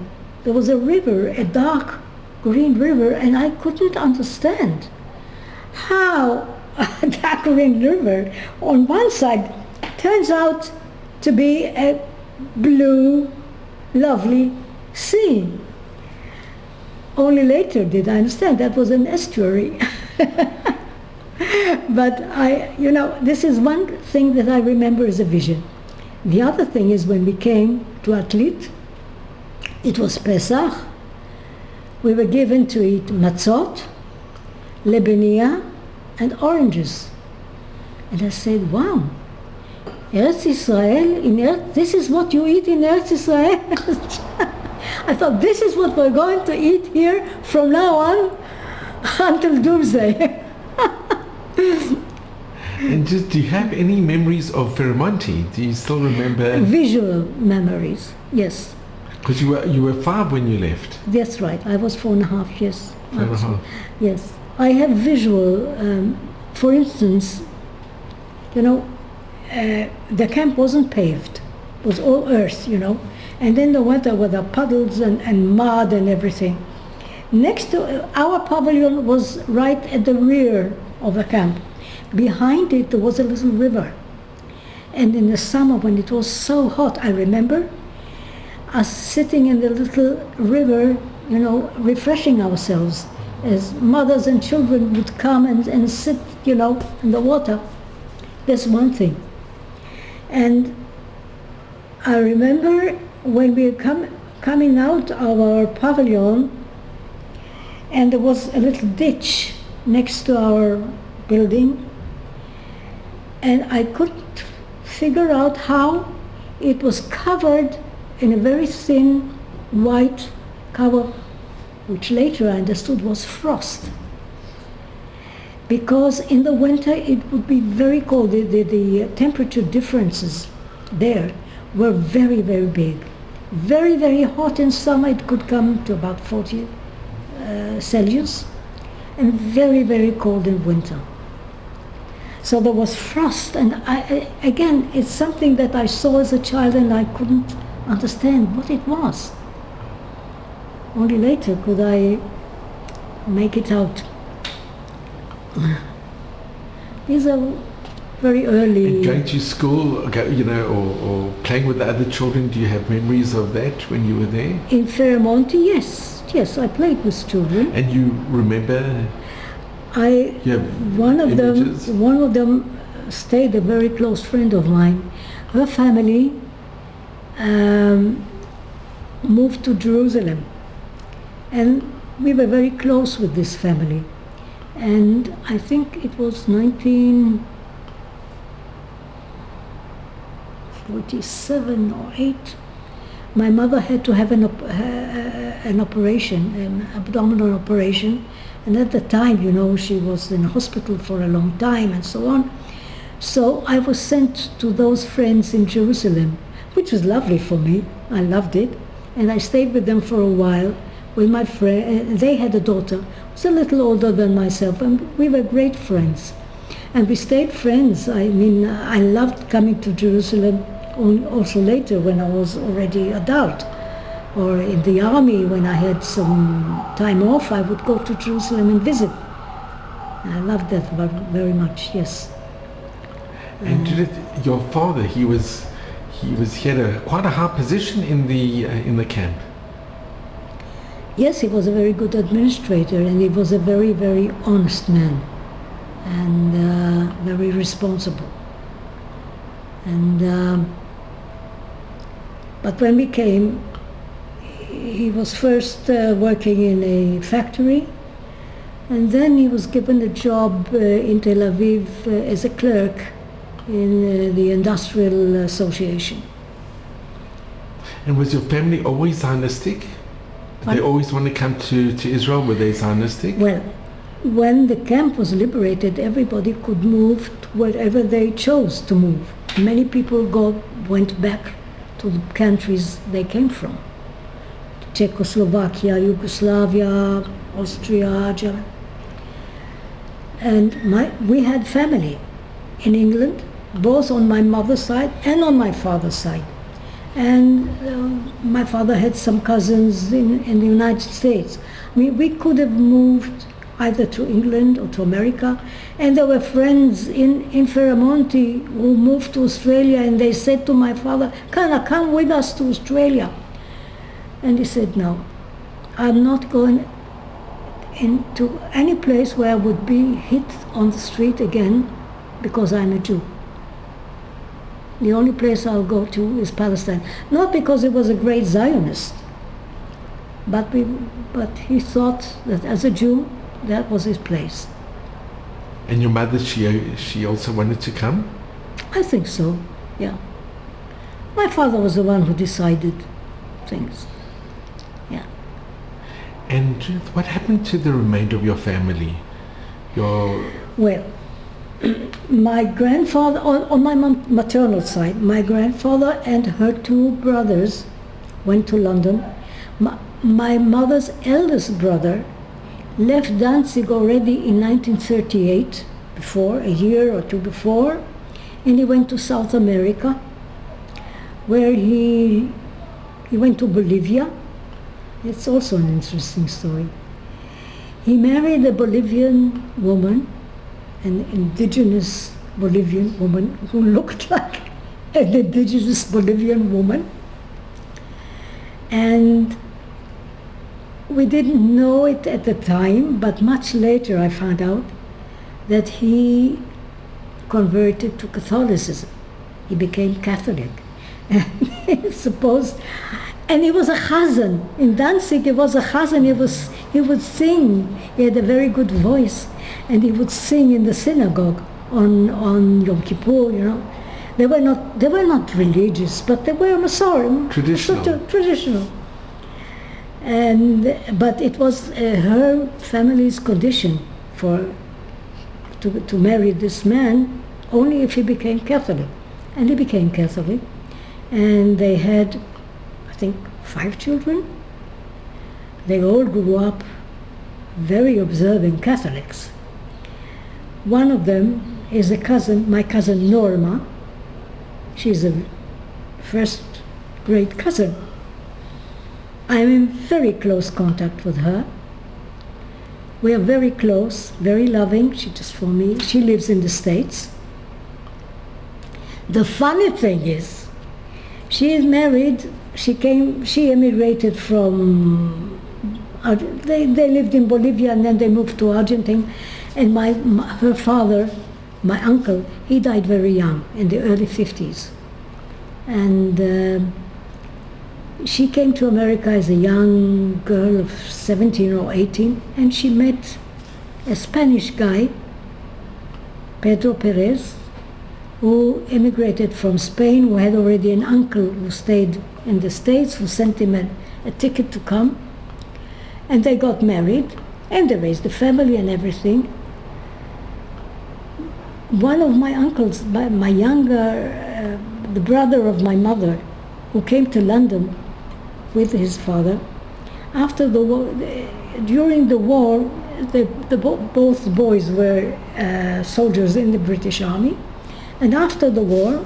there was a river, a dark green river, and I couldn't understand how a dark green river on one side turns out to be a blue, lovely sea. Only later did I understand that was an estuary. But this is one thing that I remember as a vision. The other thing is when we came to Atlit, it was Pesach. We were given to eat matzot, lebenia, and oranges. And I said, wow, Eretz Israel, this is what you eat in Eretz Israel? I thought, this is what we're going to eat here from now on until doomsday. And do you have any memories of Ferramonti? Do you still remember? Visual memories, yes. Because you were 5 when you left. That's right. I was 4.5 years. 4.5. Yes. I have visual, for instance, the camp wasn't paved. It was all earth, And then the winter were the puddles and mud and everything. Next to our pavilion was right at the rear of the camp. Behind it there was a little river. And in the summer when it was so hot, I remember us sitting in the little river, refreshing ourselves as mothers and children would come and sit, in the water. That's one thing. And I remember when we were coming out of our pavilion, and there was a little ditch next to our building, and I couldn't figure out how it was covered in a very thin white cover, which later I understood was frost. Because in the winter it would be very cold. The temperature differences there were very, very big. Very, very hot in summer. It could come to about 40 Celsius, and very, very cold in winter. So there was frost, and again, it's something that I saw as a child and I couldn't understand what it was. Only later could I make it out. These are very early. And going to school, or playing with the other children, do you have memories of that when you were there? In Ferramonti, yes. Yes, I played with children. And you remember? One of them stayed, a very close friend of mine. Her family moved to Jerusalem, and we were very close with this family. And I think it was 1947 or 8. My mother had to have an operation, an abdominal operation, and at the time, she was in hospital for a long time and so on. So I was sent to those friends in Jerusalem, which was lovely for me. I loved it, and I stayed with them for a while with my friend. They had a daughter who was a little older than myself, and we were great friends. And we stayed friends. I mean, I loved coming to Jerusalem also later when I was already adult. or in the army, when I had some time off, I would go to Jerusalem and visit. I loved that very much, yes. And Judith, your father, he had quite a high position in the camp. Yes, he was a very good administrator, and he was a very, very honest man, and very responsible. And but when we came, he was first working in a factory, and then he was given a job in Tel Aviv as a clerk in the Industrial Association. And was your family always Zionistic? Did they always want to come to Israel? Were they Zionistic? Well, when the camp was liberated, everybody could move to wherever they chose to move. Many people went back to the countries they came from. Czechoslovakia, Yugoslavia, Austria, Germany. And we had family in England, both on my mother's side and on my father's side. And my father had some cousins in the United States. We could have moved either to England or to America. And there were friends in Ferramonti who moved to Australia, and they said to my father, come with us to Australia. And he said, no, I'm not going into any place where I would be hit on the street again because I'm a Jew. The only place I'll go to is Palestine. Not because he was a great Zionist, but he thought that as a Jew, that was his place. And your mother, she also wanted to come? I think so, yeah. My father was the one who decided things, yeah. And Judith, what happened to the remainder of your family? Well, my grandfather, on my maternal side, my grandfather and her two brothers went to London. My mother's eldest brother left Danzig already in 1938, a year or two before, and he went to South America, where he went to Bolivia. It's also an interesting story. He married a Bolivian woman, an indigenous Bolivian woman who looked like an indigenous Bolivian woman. And we didn't know it at the time, but much later I found out that he converted to Catholicism. He became Catholic. And supposed, and he was a chazan. In Danzig, he was a chazan. He would sing. He had a very good voice, and he would sing in the synagogue on Yom Kippur. You know, they were not religious, but they were Masorah, traditional. But it was her family's condition to marry this man only if he became Catholic, and he became Catholic, and they had, I think, 5 children. They all grew up very observant Catholics. One of them is my cousin Norma. She's a first great cousin. I'm in very close contact with her. We are very close, very loving. She lives in the States. The funny thing is, she is married. She emigrated from, they lived in Bolivia, and then they moved to Argentina. And her father, my uncle, he died very young, in the early 50s. And she came to America as a young girl of 17 or 18, and she met a Spanish guy, Pedro Perez, who immigrated from Spain, who had already an uncle who stayed in the States, who sent him a ticket to come. And they got married, and they raised a family and everything. One of my uncles, my younger, the brother of my mother, who came to London with his father, after the war, during the war, both boys were soldiers in the British Army, and after the war,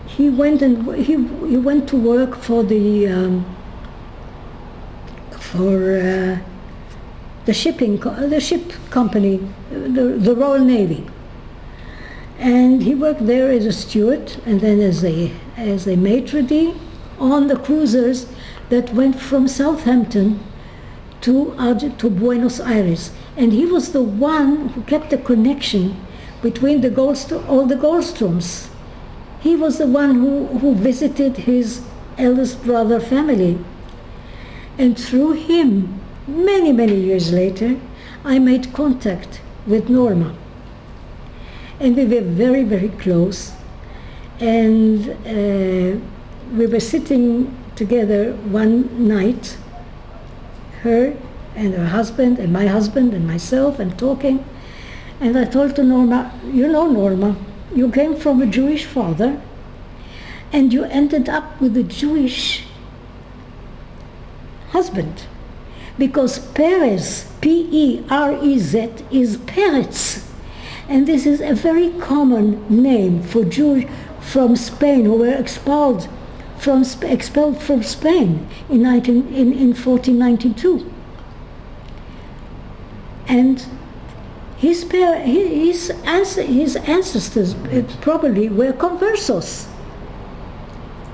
he went to work for the for the ship company, the Royal Navy. And he worked there as a steward and then as a maitre d' on the cruisers that went from Southampton to Buenos Aires. And he was the one who kept the connection between all the Goldstroms. He was the one who visited his eldest brother family. And through him, many, many years later, I made contact with Norma. And we were very, very close. And we were sitting together one night, her and her husband and my husband and myself, and talking. And I told to Norma, you know, Norma, you came from a Jewish father and you ended up with a Jewish husband. Because Perez, P-E-R-E-Z, is Peretz. And this is a very common name for Jews from Spain who were expelled from Spain in 1492. And his ancestors probably were conversos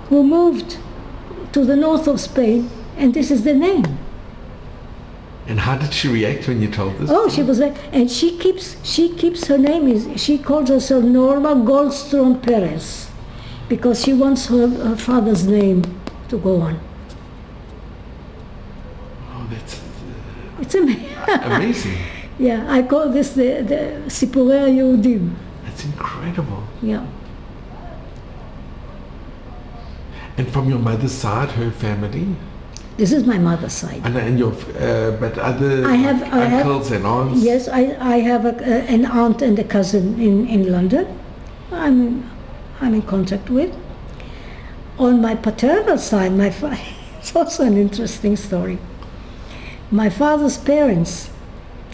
who moved to the north of Spain, and this is the name. And how did she react when you told this? Oh, she was like, and she keeps her name, she calls herself Norma Goldstrom Perez, because she wants her father's name to go on. Oh, that's it's amazing. Yeah, I call this the Sipurei HaYehudim. That's incredible. Yeah. And from your mother's side, her family? This is my mother's side. And your, but other uncles and aunts? Yes, I have an aunt and a cousin in London. I'm in contact with. On my paternal side, it's also an interesting story. My father's parents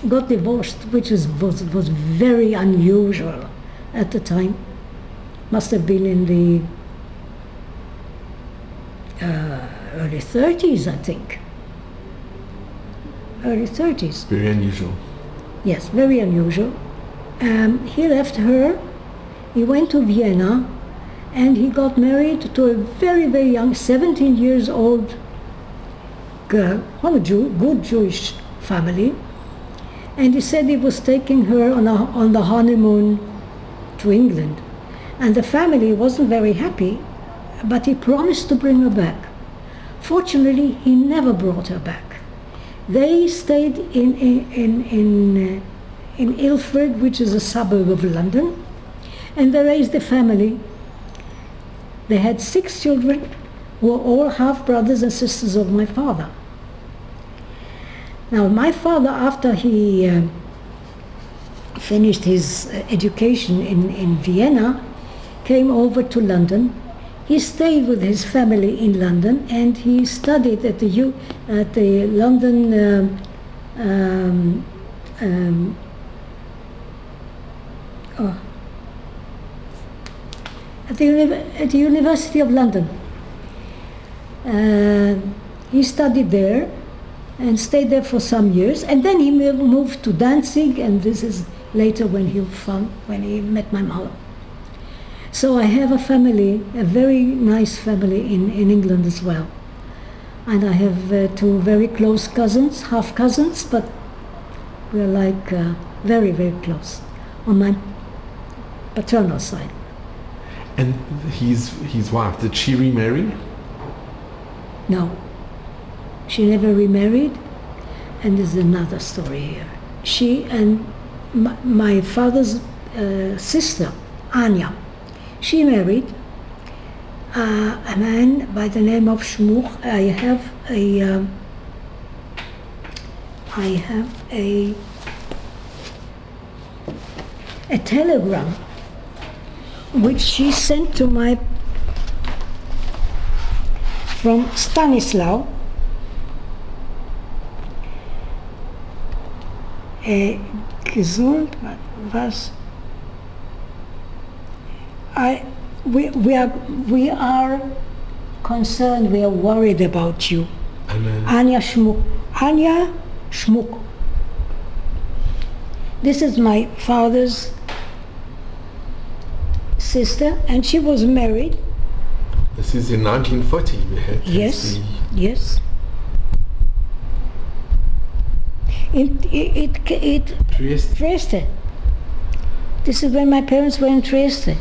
got divorced, which was very unusual at the time. Must have been in the early 30s, I think. Early 30s. Very unusual. Yes, very unusual. He left her, he went to Vienna, and he got married to a very, very young, 17 years old girl from a good Jewish family. And he said he was taking her on the honeymoon to England. And the family wasn't very happy, but he promised to bring her back. Fortunately, he never brought her back. They stayed in Ilford, which is a suburb of London, and they raised a family. They had 6 children who were all half brothers and sisters of my father. Now, my father, after he finished his education in Vienna, came over to London. He stayed with his family in London, and he studied at the London at the University of London. He studied there and stayed there for some years, and then he moved to Danzig, and this is later when he met my mother. So I have a family, a very nice family in England as well. And I have 2 very close cousins, half cousins, but we're like very, very close on my paternal side. And his wife, did she remarry? No. She never remarried, and there's another story here. She and my father's sister, Anya, she married a man by the name of Shmuch. I have a telegram which she sent to from Stanislaw, gesund was. We are concerned. We are worried about you. Anya Shmuk. Anya Schmuck. This is my father's sister, and she was married. This is in 1940. We had Yes, yes. It Trieste. Trieste. This is when my parents were in Trieste.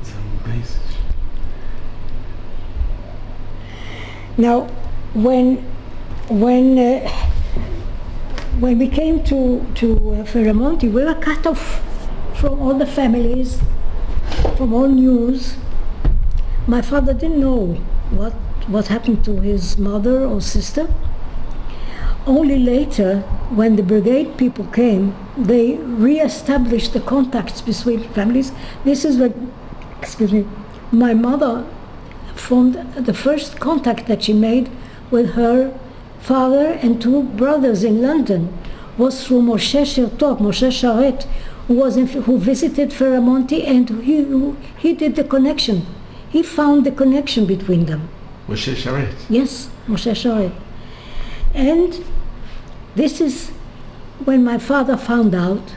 It's amazing. Now, when we came to Ferramonti, we were cut off from all the families, from all news. My father didn't know what happened to his mother or sister. Only later, when the brigade people came, they re-established the contacts between families. This is when, my mother formed the first contact that she made with her father and two brothers in London was through Moshe Sharet, who visited Ferramonti, and he did the connection. He found the connection between them. Moshe Sharet. Yes, Moshe Sharet. And this is when my father found out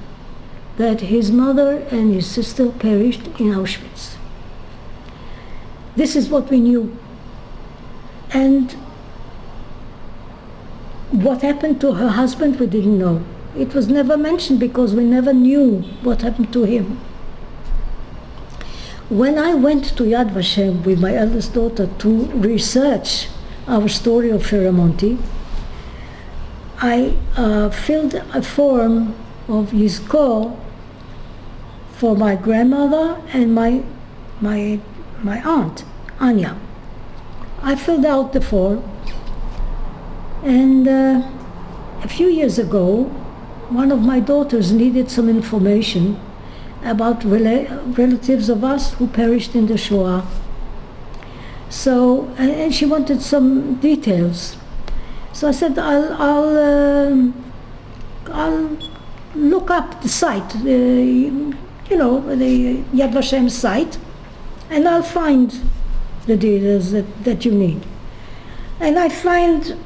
that his mother and his sister perished in Auschwitz. This is what we knew. And what happened to her husband, we didn't know. It was never mentioned because we never knew what happened to him. When I went to Yad Vashem with my eldest daughter to research our story of Ferramonti, I filled a form of Yizkor for my grandmother and my aunt, Anya. I filled out the form, and a few years ago, one of my daughters needed some information about relatives of us who perished in the Shoah. So, and she wanted some details. So I said, I'll look up the site, the Yad Vashem site, and I'll find the details that you need. And I find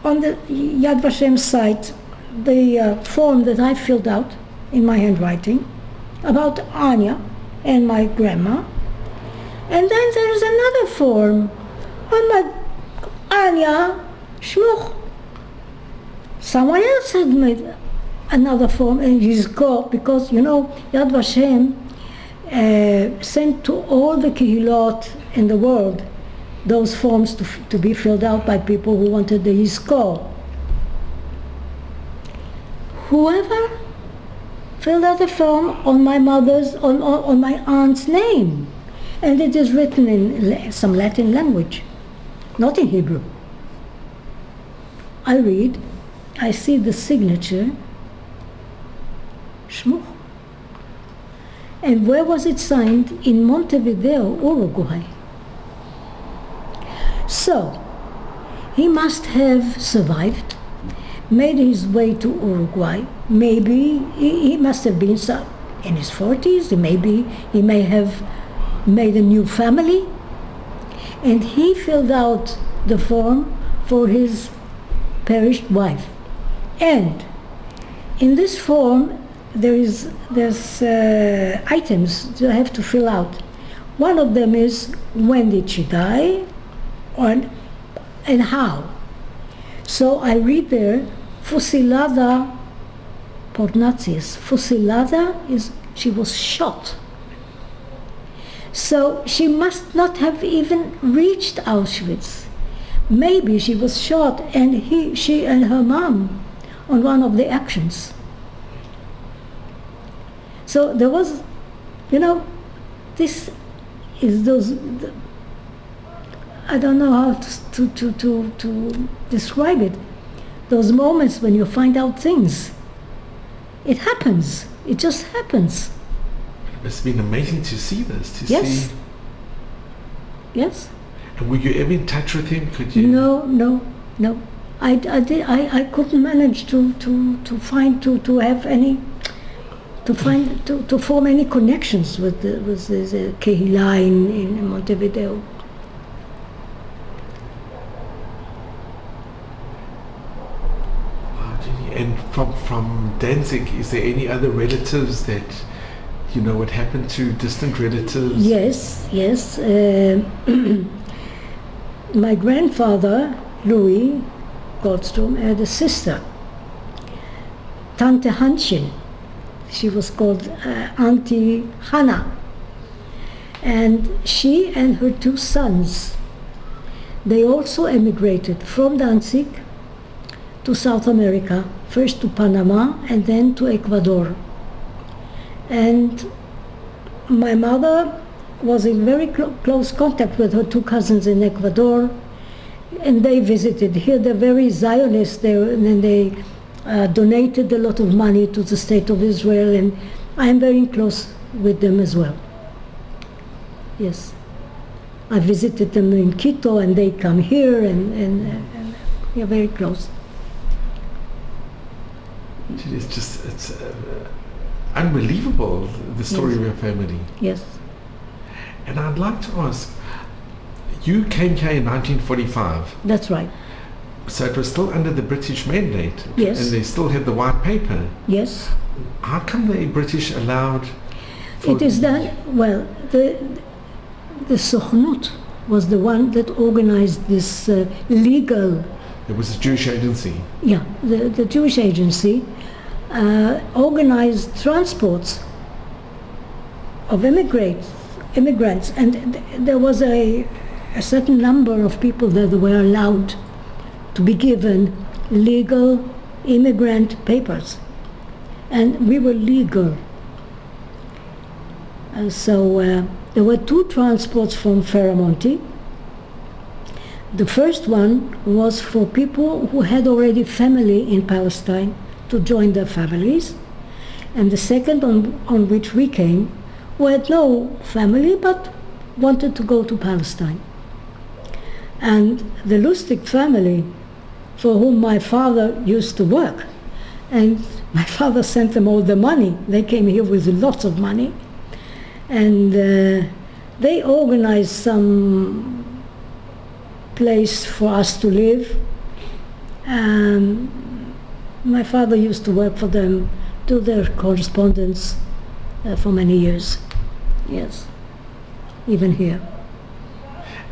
on the Yad Vashem site the form that I filled out in my handwriting about Anya and my grandma. And then there's another form on my Anya Shmuch. Someone else had made another form in Yizkor, because Yad Vashem sent to all the kehilot in the world those forms to be filled out by people who wanted the Yizkor. Whoever filled out a form on my mother's, on my aunt's name, and it is written in some Latin language, not in Hebrew. I read, I see the signature, Shmuch. And where was it signed? In Montevideo, Uruguay. So, he must have survived, made his way to Uruguay. Maybe he must have been in his 40s, maybe he may have made a new family. And he filled out the form for his perished wife. And in this form, there's items you have to fill out. One of them is, when did she die, and how. So I read there, fusilada por Nazis. Fusilada is, she was shot. So she must not have even reached Auschwitz. Maybe she was shot, and she and her mom on one of the actions. So there was, this is those, I don't know how to describe it. Those moments when you find out things. It happens. It just happens. It's been amazing to see this. Yes. Yes. And were you ever in touch with him? Could you? No. I couldn't manage to form any connections with the Kehillah in Montevideo. From Danzig, is there any other relatives that you know what happened to, distant relatives? Yes. My grandfather, Louis Goldstrom, had a sister, Tante Hanshin. She was called Auntie Hannah. And she and her two sons, they also emigrated from Danzig to South America, first to Panama and then to Ecuador. And my mother was in very close contact with her two cousins in Ecuador, and they visited here. They're very Zionist, and they donated a lot of money to the State of Israel, and I'm very close with them as well. Yes. I visited them in Quito, and they come here, and we are very close. It's unbelievable, the story of your family. Yes. And I'd like to ask, you came here in 1945. That's right. So it was still under the British mandate. Yes. And they still had the white paper. Yes. How come the British allowed... It is that, well, the Sochnut was the one that organized this legal... It was a Jewish agency. Yeah, the Jewish agency organized transports of immigrants, and there was a certain number of people that were allowed to be given legal immigrant papers, and we were legal. So there were two transports from Ferramonti. The first one was for people who had already family in Palestine to join their families, and the second on which we came, who had no family but wanted to go to Palestine. And the Lustig family, for whom my father used to work, and my father sent them all the money. They came here with lots of money, and they organized some place for us to live. My father used to work for them, do their correspondence for many years. Yes, even here.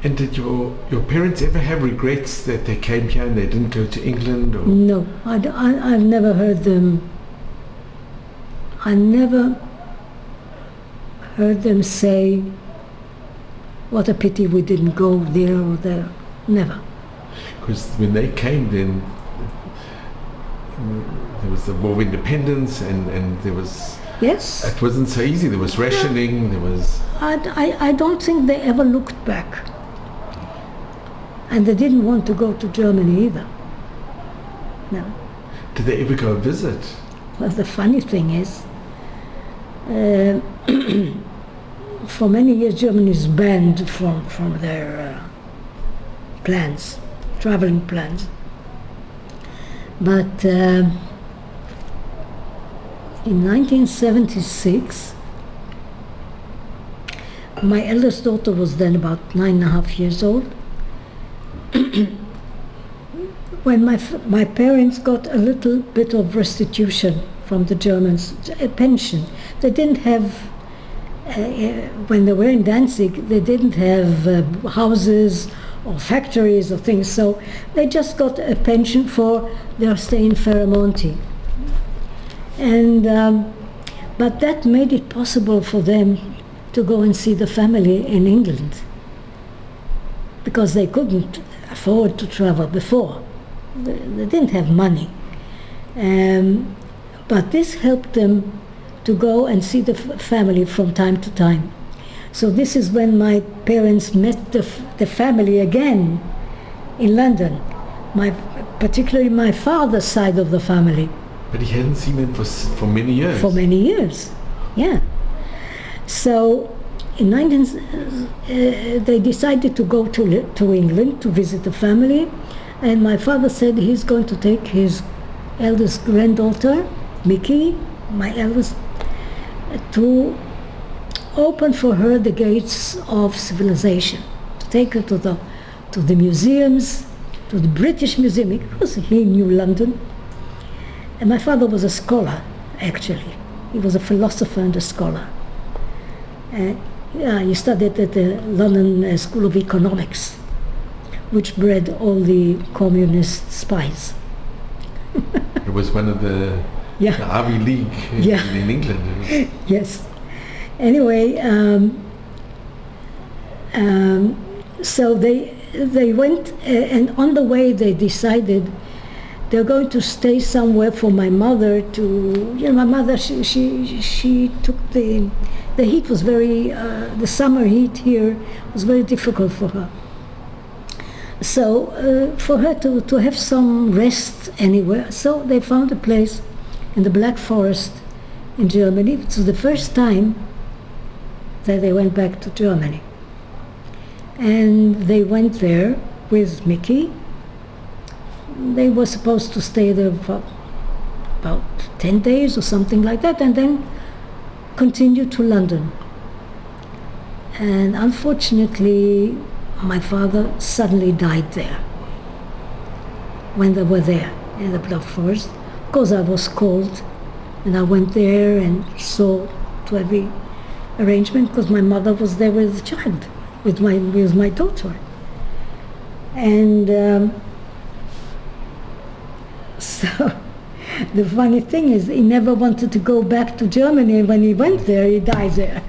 And did your parents ever have regrets that they came here and they didn't go to England? Or? No, I've never heard them. I never heard them say, what a pity we didn't go there or there. Never. Because when they came then, there was the War of Independence, and there was... Yes. It wasn't so easy. There was rationing, there was... I don't think they ever looked back. And they didn't want to go to Germany either. No. Did they ever go visit? Well, the funny thing is, for many years Germany is banned from their plans, traveling plans. But in 1976, my eldest daughter was then about 9.5 years old, when my parents got a little bit of restitution from the Germans, a pension. They didn't have, when they were in Danzig, they didn't have houses or factories or things, so they just got a pension for their stay in Ferramonti. And but that made it possible for them to go and see the family in England, because they couldn't afford to travel before. They didn't have money. But this helped them to go and see the family from time to time. So this is when my parents met the family again in London, particularly my father's side of the family. But he hadn't seen them for many years. For many years, yeah. So in they decided to go to England to visit the family, and my father said he's going to take his eldest granddaughter, Mickey, my eldest, to open for her the gates of civilization, to take her to the museums, to the British Museum, because he knew London. And my father was a scholar, actually. He was a philosopher and a scholar. He studied at the London School of Economics, which bred all the communist spies. It was one of the Ivy League in England. Yes. Anyway, so they went, and on the way they decided they're going to stay somewhere for my mother to, my mother, she took the heat was very, the summer heat here was very difficult for her. So for her to have some rest anywhere, so they found a place in the Black Forest in Germany. It was the first time that they went back to Germany. And they went there with Mickey. They were supposed to stay there for about 10 days or something like that, and then continue to London. And unfortunately, my father suddenly died there when they were there in the Black Forest. Of course, I was called, and I went there and saw to every arrangement, because my mother was there with the child, with my daughter. And so the funny thing is, he never wanted to go back to Germany. When he went there, he died there.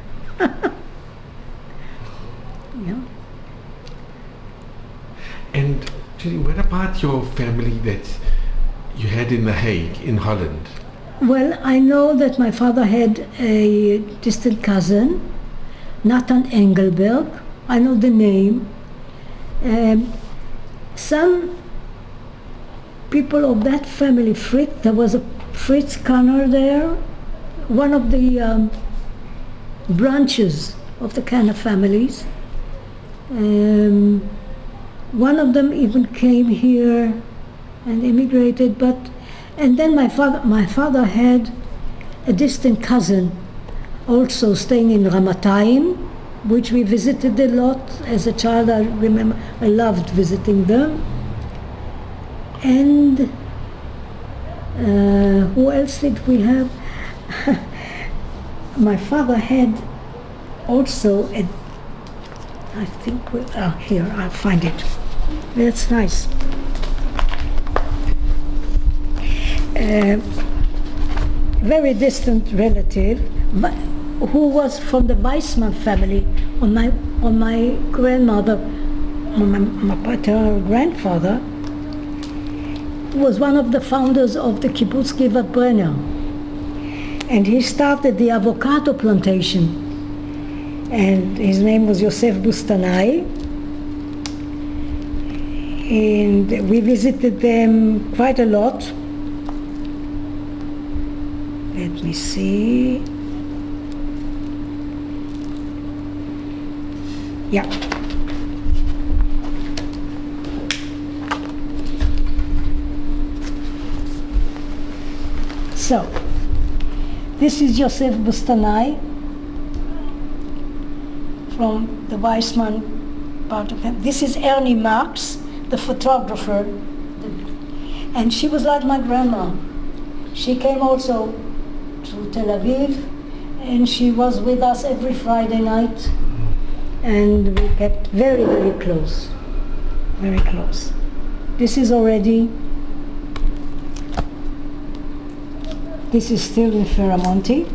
Yeah. And Judy, what about your family that you had in The Hague, in Holland? Well, I know that my father had a distant cousin, Nathan Engelberg. I know the name. Some people of that family, Fritz, there was a Fritz Kanner there, one of the branches of the Kanner families. One of them even came here and immigrated, and then my father had a distant cousin also staying in Ramatayim, which we visited a lot. As a child, I remember I loved visiting them. And who else did we have? My father had also I think here, I'll find it. That's nice. Very distant relative, who was from the Weissman family. On my grandmother, my paternal grandfather, was one of the founders of the Kibbutz Givat Brenner, and he started the avocado plantation. And his name was Yosef Bustanai, and we visited them quite a lot. Let me see. Yeah. So, this is Yosef Bustanai from the Weissman part of him. This is Ernie Marx, the photographer, and she was like my grandma. She came also to Tel Aviv, and she was with us every Friday night, and we kept very, very close, very close. This is still in Ferramonti.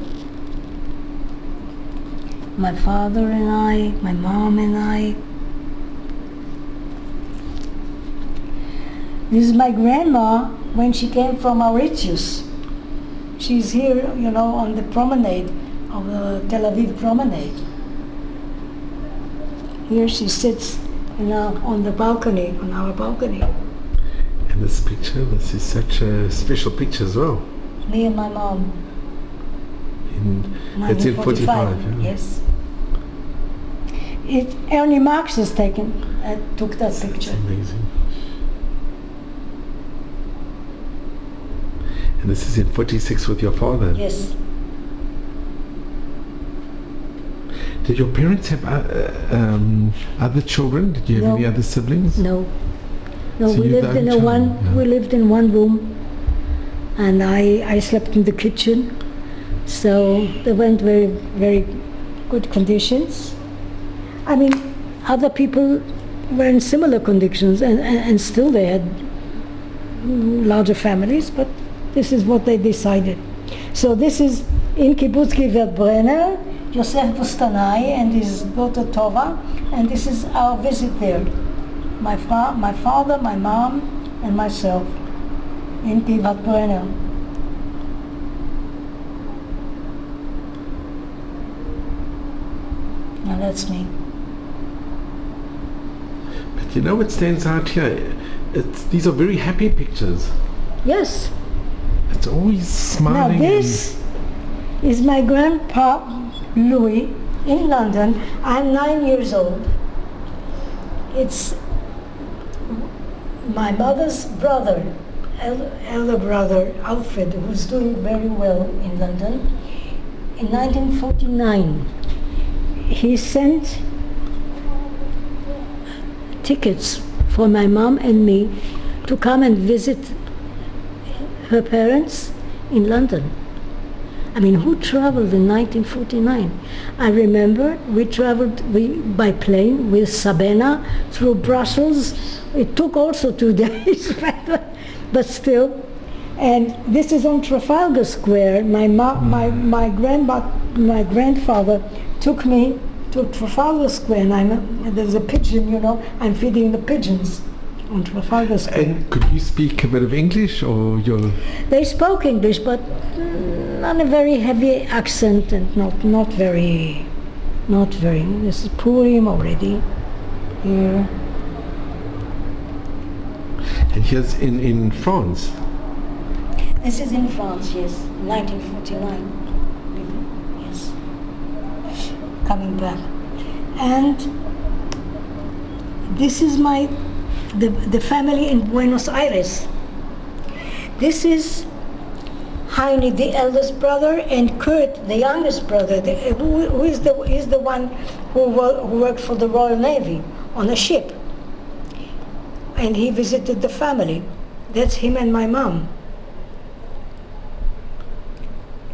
My father and I, my mom and I. This is my grandma when she came from Mauritius. She's here, on the promenade of the Tel Aviv promenade. Here she sits on the balcony, on our balcony. And this is such a special picture as well. Me and my mom. That's in 45. Yeah. Yes. Ernie Marx took that picture. That's amazing. And this is in 46 with your father? Yes. Did your parents have other children? Did you have any other siblings? No. No, So we lived in one room and I slept in the kitchen. So they weren't very, very good conditions. I mean, other people were in similar conditions, and still they had larger families, but this is what they decided. So this is in Kibbutz Givat Brenner, Yosef Bustanai and his daughter Tova, and this is our visit there. My father, my mom, and myself in Givat Brenner. Now that's me. But you know what stands out here? These are very happy pictures. Yes. It's always smiling. Now this is my grandpa Louis in London. I'm 9 years old. It's my mother's brother, elder brother Alfred, who's doing very well in London. In 1949, he sent tickets for my mom and me to come and visit her parents in London. I mean, who traveled in 1949? I remember we traveled by plane with Sabena through Brussels. It took also 2 days, but still. And this is on Trafalgar Square. My grandfather took me to Trafalgar Square, and there's a pigeon, you know, I'm feeding the pigeons on Trafalgar Square. And could you speak a bit of English, or your? They spoke English, but on a very heavy accent, and not very. This is Purim already here. And here's in France. This is in France, yes, 1949. Yes, coming back, and this is the family in Buenos Aires. This is Heine, the eldest brother, and Kurt, the youngest brother, who is the one who worked for the Royal Navy on a ship. And he visited the family. That's him and my mom.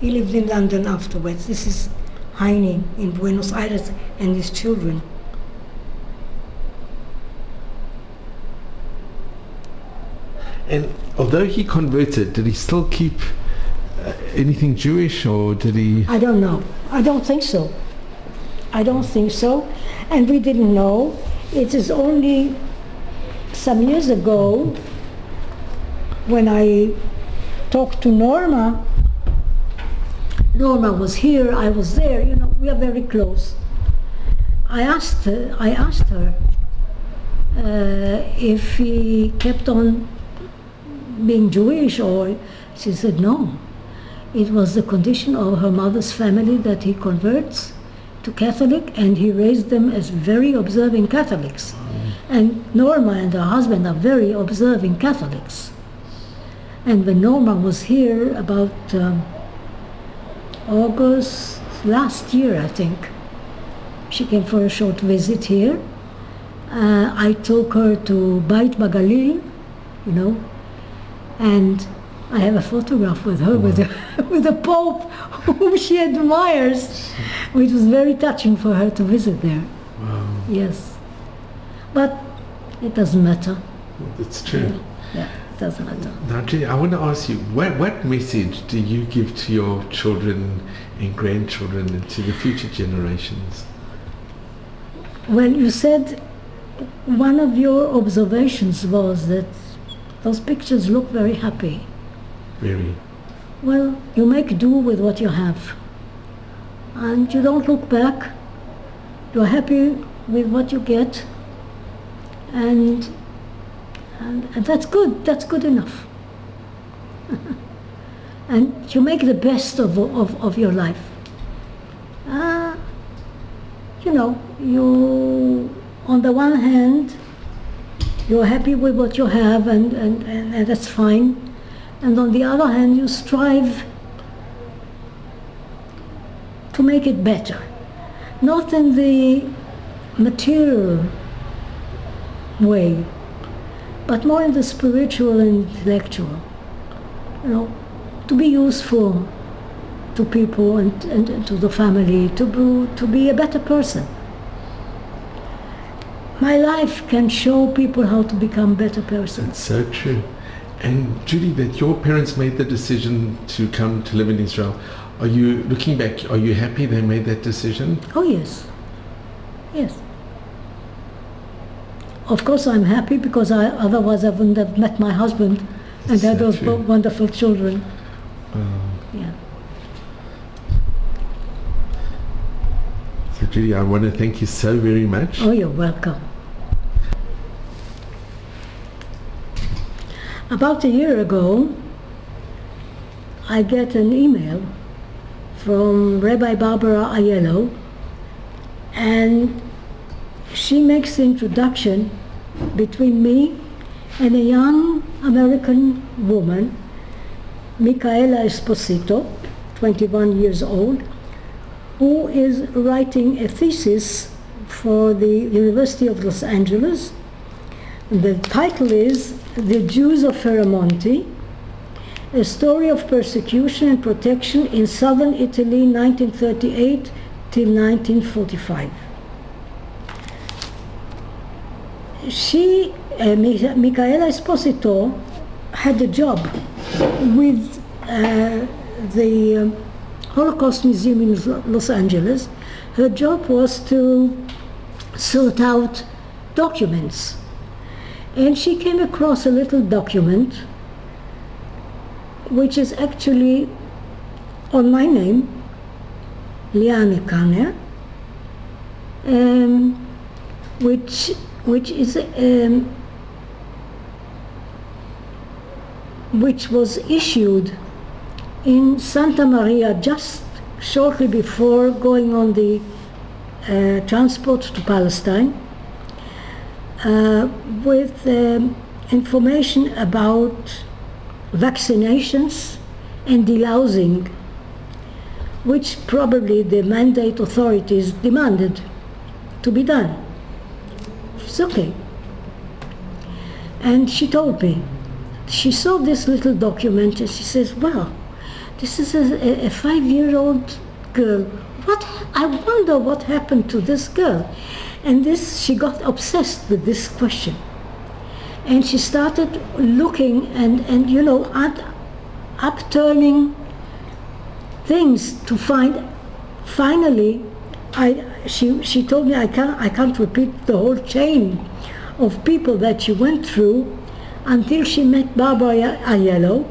He lived in London afterwards. This is Heine in Buenos Aires and his children. And although he converted, did he still keep anything Jewish, or did he? I don't know. I don't think so. And we didn't know. It is only some years ago when I talked to Norma. Norma was here, I was there, you know, we are very close. I asked her if he kept on being Jewish, or she said no. It was the condition of her mother's family that he converts to Catholic, and he raised them as very observing Catholics. And Norma and her husband are very observing Catholics. And when Norma was here about August last year, I think, she came for a short visit here. I took her to Beit Bagalil, you know, and I have a photograph with her, with the Pope, whom she admires, which was very touching for her to visit there. Wow. Yes. But it doesn't matter. It's true. Yeah, it doesn't matter. Now, Jenny, I want to ask you, what message do you give to your children and grandchildren and to the future generations? Well, you said one of your observations was that those pictures look very happy. Very. Well, you make do with what you have. And you don't look back. You're happy with what you get. And that's good. That's good enough. And you make the best of your life. You know, you, on the one hand, you're happy with what you have, and that's fine. And on the other hand, you strive to make it better. Not in the material way, but more in the spiritual and intellectual. You know, to be useful to people and to the family, to be a better person. My life can show people how to become better persons. That's so true. And Judy, that your parents made the decision to come to live in Israel, are you, looking back, are you happy they made that decision? Oh yes, yes. Of course I'm happy, because otherwise I wouldn't have met my husband and had those wonderful children. Yeah. So Judy, I want to thank you so very much. Oh, you're welcome. About a year ago, I get an email from Rabbi Barbara Aiello, and she makes the introduction between me and a young American woman, Micaela Esposito, 21 years old, who is writing a thesis for the University of Los Angeles. The title is The Jews of Ferramonti, A Story of Persecution and Protection in Southern Italy, 1938 till 1945. She, Micaela Esposito, had a job with the Holocaust Museum in Los Angeles. Her job was to sort out documents. And she came across a little document which is actually on my name, Liane Kanner, which was issued in Santa Maria just shortly before going on the transport to Palestine, with information about vaccinations and delousing, which probably the mandate authorities demanded to be done. It's okay. And she told me, she saw this little document and she says, well, this is a 5-year-old girl. I wonder what happened to this girl. And she got obsessed with this question. And she started looking and upturning things to find. Finally, she told me I can't repeat the whole chain of people that she went through until she met Barbara Aiello,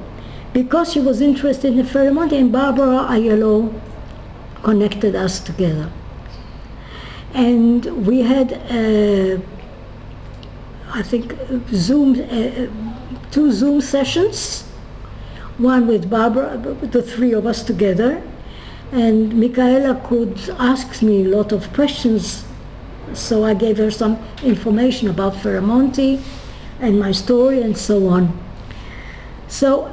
because she was interested in Ferramonti, and Barbara Aiello connected us together. And we had, I think, two Zoom sessions, one with Barbara, the three of us together, and Micaela could ask me a lot of questions, so I gave her some information about Ferramonti and my story and so on. So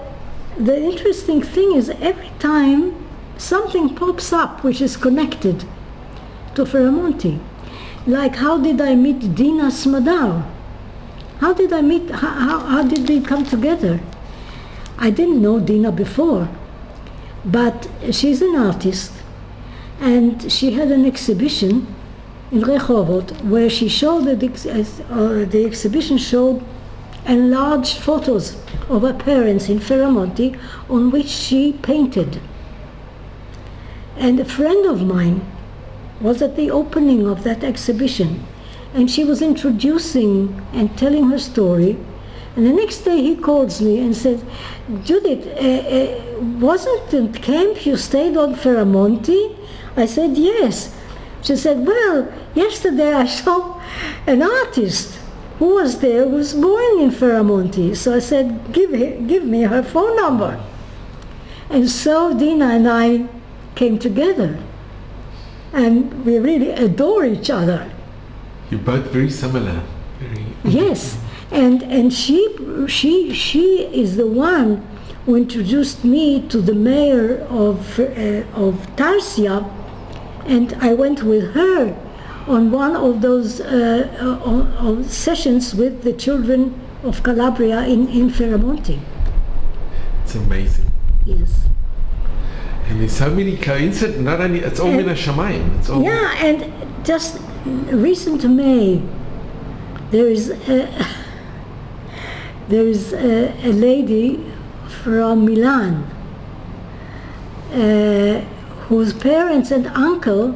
the interesting thing is, every time something pops up which is connected to Ferramonti, like how did I meet Dina Smadar? How did we come together? I didn't know Dina before, but she's an artist, and she had an exhibition in Rehovot where she showed the exhibition showed enlarged photos of her parents in Ferramonti, on which she painted. And a friend of mine was at the opening of that exhibition, and she was introducing and telling her story. And the next day he calls me and says, Judith, wasn't in camp you stayed on Ferramonti? I said, yes. She said, well, yesterday I saw an artist who was there, who was born in Ferramonti. So I said, give me her phone number. And so Dina and I came together, and we really adore each other. You're both very similar. Yes, and she is the one who introduced me to the mayor of Tarsia, and I went with her on one of those sessions with the children of Calabria in Ferramonti. It's amazing. Yes. And there's so many coincidences. Not only it's all in a shamayim. It's all Yeah, and just recent May, there is a lady from Milan whose parents and uncle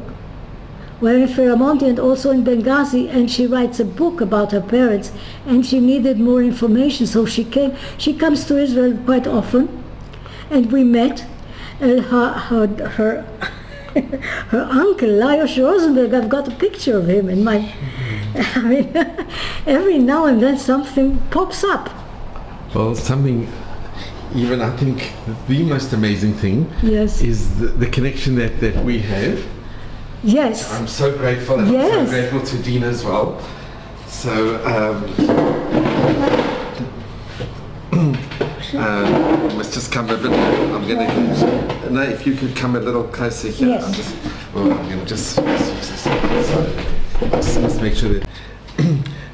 were in Ferramonti and also in Benghazi, and she writes a book about her parents, and she needed more information, so she comes to Israel quite often, and we met. Her uncle, Lajos Rosenberg, I've got a picture of him in my, I mean, every now and then something pops up. Well, something, even I think the most amazing thing Yes. is the connection that we have. Yes. I'm so grateful, and Yes. I'm so grateful to Dean as well. So, you must just come a bit. I'm going to. No, if you could come a little closer here. Yes. I'm going to just use this. So, I just must make sure that.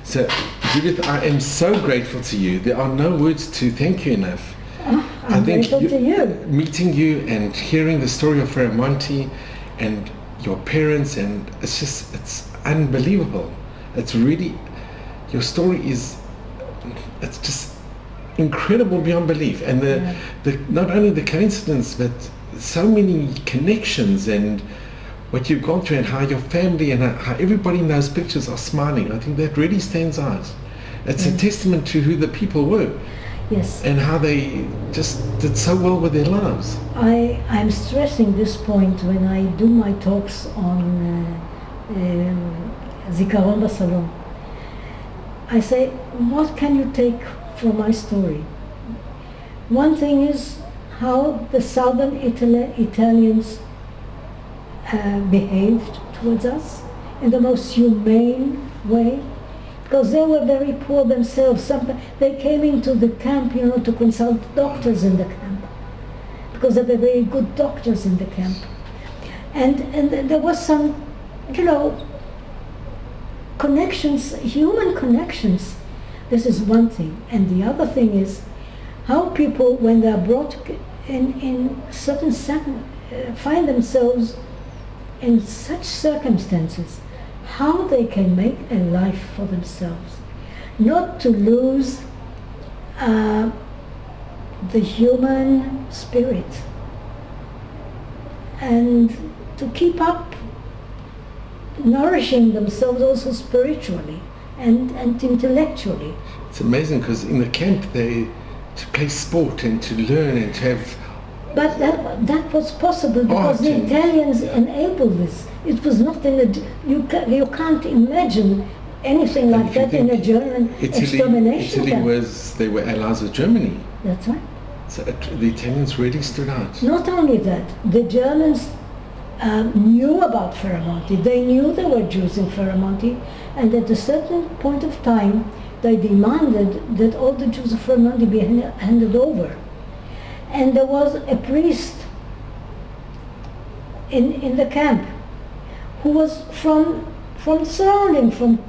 So, Judith, I am so grateful to you. There are no words to thank you enough. I'm grateful to you. Meeting you and hearing the story of Ferramonti and your parents, and it's unbelievable. It's really, your story it's just incredible beyond belief. And the not only the coincidence, but so many connections and what you've gone through, and how your family and how everybody in those pictures are smiling. I think that really stands out. It's a testament to who the people were. Yes. And how they just did so well with their lives. I'm stressing this point when I do my talks on Zikaron Basalon. I say, what can you take from my story? One thing is how the southern Italians behaved towards us in the most humane way, because they were very poor themselves. They came into the camp, to consult doctors in the camp, because there were very good doctors in the camp. And there was some, connections, human connections. This is one thing. And the other thing is how people, when they are brought in certain find themselves in such circumstances, how they can make a life for themselves, not to lose the human spirit, and to keep up nourishing themselves also spiritually and intellectually. It's amazing, because in the camp to play sport and to learn and to have. But that was possible because the Italians enabled this. It was not you can't imagine anything like that in a German extermination camp. They were allies with Germany. That's right. So the Italians really stood out. Not only that, the Germans knew about Ferramonti. They knew there were Jews in Ferramonti, and at a certain point of time, they demanded that all the Jews of Ferramonti be handed over. And there was a priest in the camp who was from the surrounding, from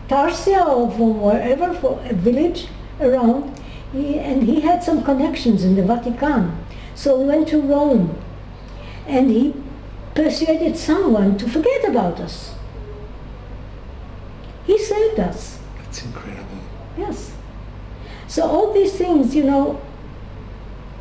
Tarsia or from wherever, from a village around, and he had some connections in the Vatican. So he went to Rome, and he persuaded someone to forget about us. He saved us. That's incredible. Yes. So all these things,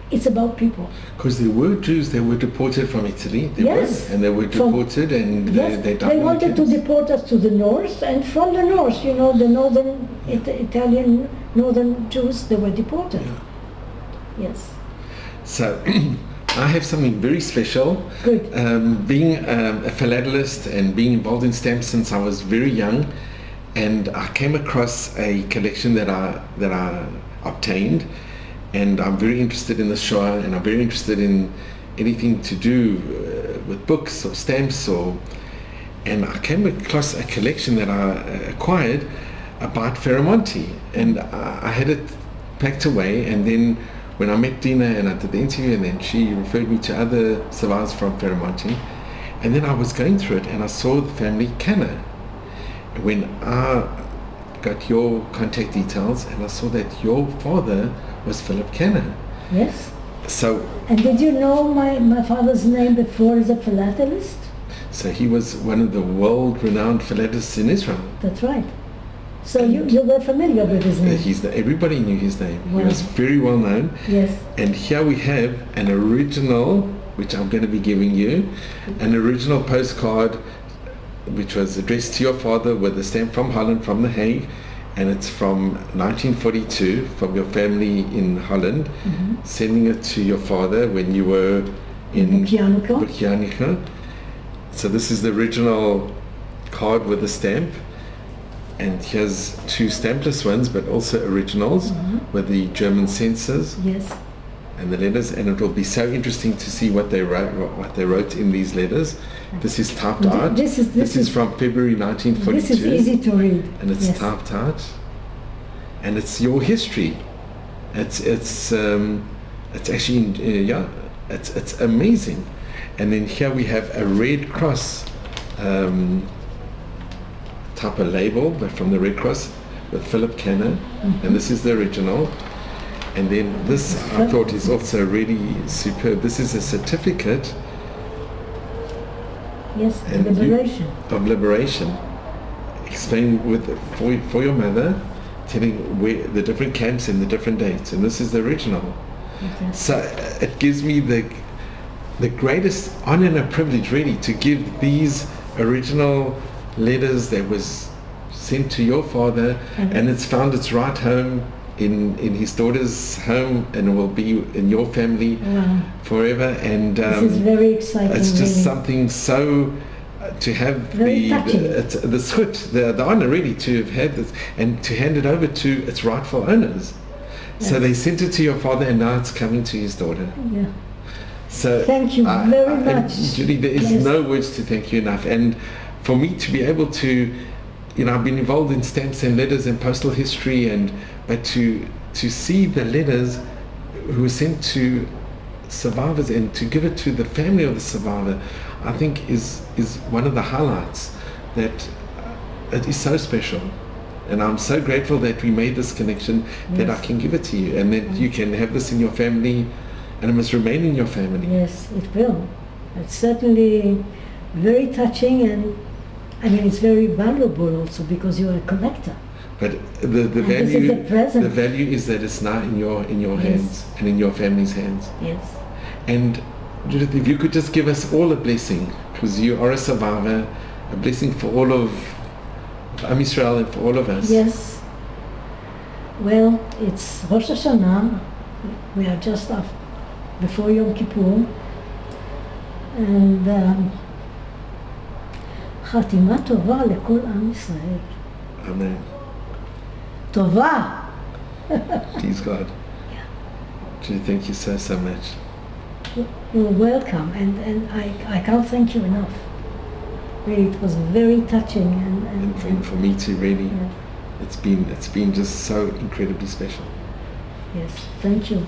it's about people. Because there were Jews that were deported from Italy. Yes. And they were deported, and yes, they died. They wanted to deport us to the north, and from the north, the northern Italian northern Jews, they were deported. Yeah. Yes. So I have something very special. Good. Being a philatelist and being involved in stamps since I was very young, and I came across a collection that I obtained, and I'm very interested in the Shoah, and I'm very interested in anything to do with books or stamps, and I came across a collection that I acquired about Ferramonti, and I had it packed away, and then when I met Dina and I did the interview, and then she referred me to other survivors from Ferramonti, and then I was going through it and I saw the family Kanner. When I got your contact details and I saw that your father was Philip Kanner. Yes. So And did you know my father's name before as a philatelist? So he was one of the world-renowned philatelists in Israel. That's right. So you were familiar with his name? Everybody knew his name. Wow. He was very well known. Yes. And here we have an original, which I'm going to be giving you, an original postcard which was addressed to your father with a stamp from Holland, from The Hague, and it's from 1942 from your family in Holland, sending it to your father when you were in Bukianica. So this is the original card with the stamp, and here's two stampless ones, but also originals with the German censors. Yes. And the letters, and it will be so interesting to see what they wrote in these letters. This is typed out. This is from February 1942. This is easy to read. And it's typed out, and it's your history. It's actually it's amazing. And then here we have a Red Cross type of label, but from the Red Cross with Philip Canner, and this is the original. And then this I thought is also really superb. This is a certificate. Yes, of liberation. Explaining for your mother, telling where the different camps and the different dates, and this is the original. Okay. So it gives me the greatest honor and a privilege, really, to give these original letters that was sent to your father, and it's found its right home in his daughter's home, and it will be in your family forever. And this is very exciting. It's just really. something so to have the zchut, the honor, really, to have had this and to hand it over to its rightful owners. Yes. So they sent it to your father, and now it's coming to his daughter. Yeah. So thank you very much, Judy. There is no words to thank you enough. And for me to be able to, I've been involved in stamps and letters and postal history, but to see the letters who were sent to survivors and to give it to the family of the survivor, I think is one of the highlights. That it is so special, and I'm so grateful that we made this connection, that I can give it to you, and that you can have this in your family, and it must remain in your family. Yes, it will. It's certainly very touching, and I mean it's very valuable also because you're a collector. But the value is that it's now in your hands and in your family's hands. Yes. And Judith, if you could just give us all a blessing, because you are a survivor, a blessing for all of Am Yisrael and for all of us. Yes. Well, it's Rosh Hashanah. We are just before Yom Kippur, and חתימה טובה לכל עם ישראל. Amen. טובה. Please God. Yeah. Judy, thank you so much. You're welcome, and I can't thank you enough. Really, it was very touching, and for me too, really. It's been just so incredibly special. Yes, thank you.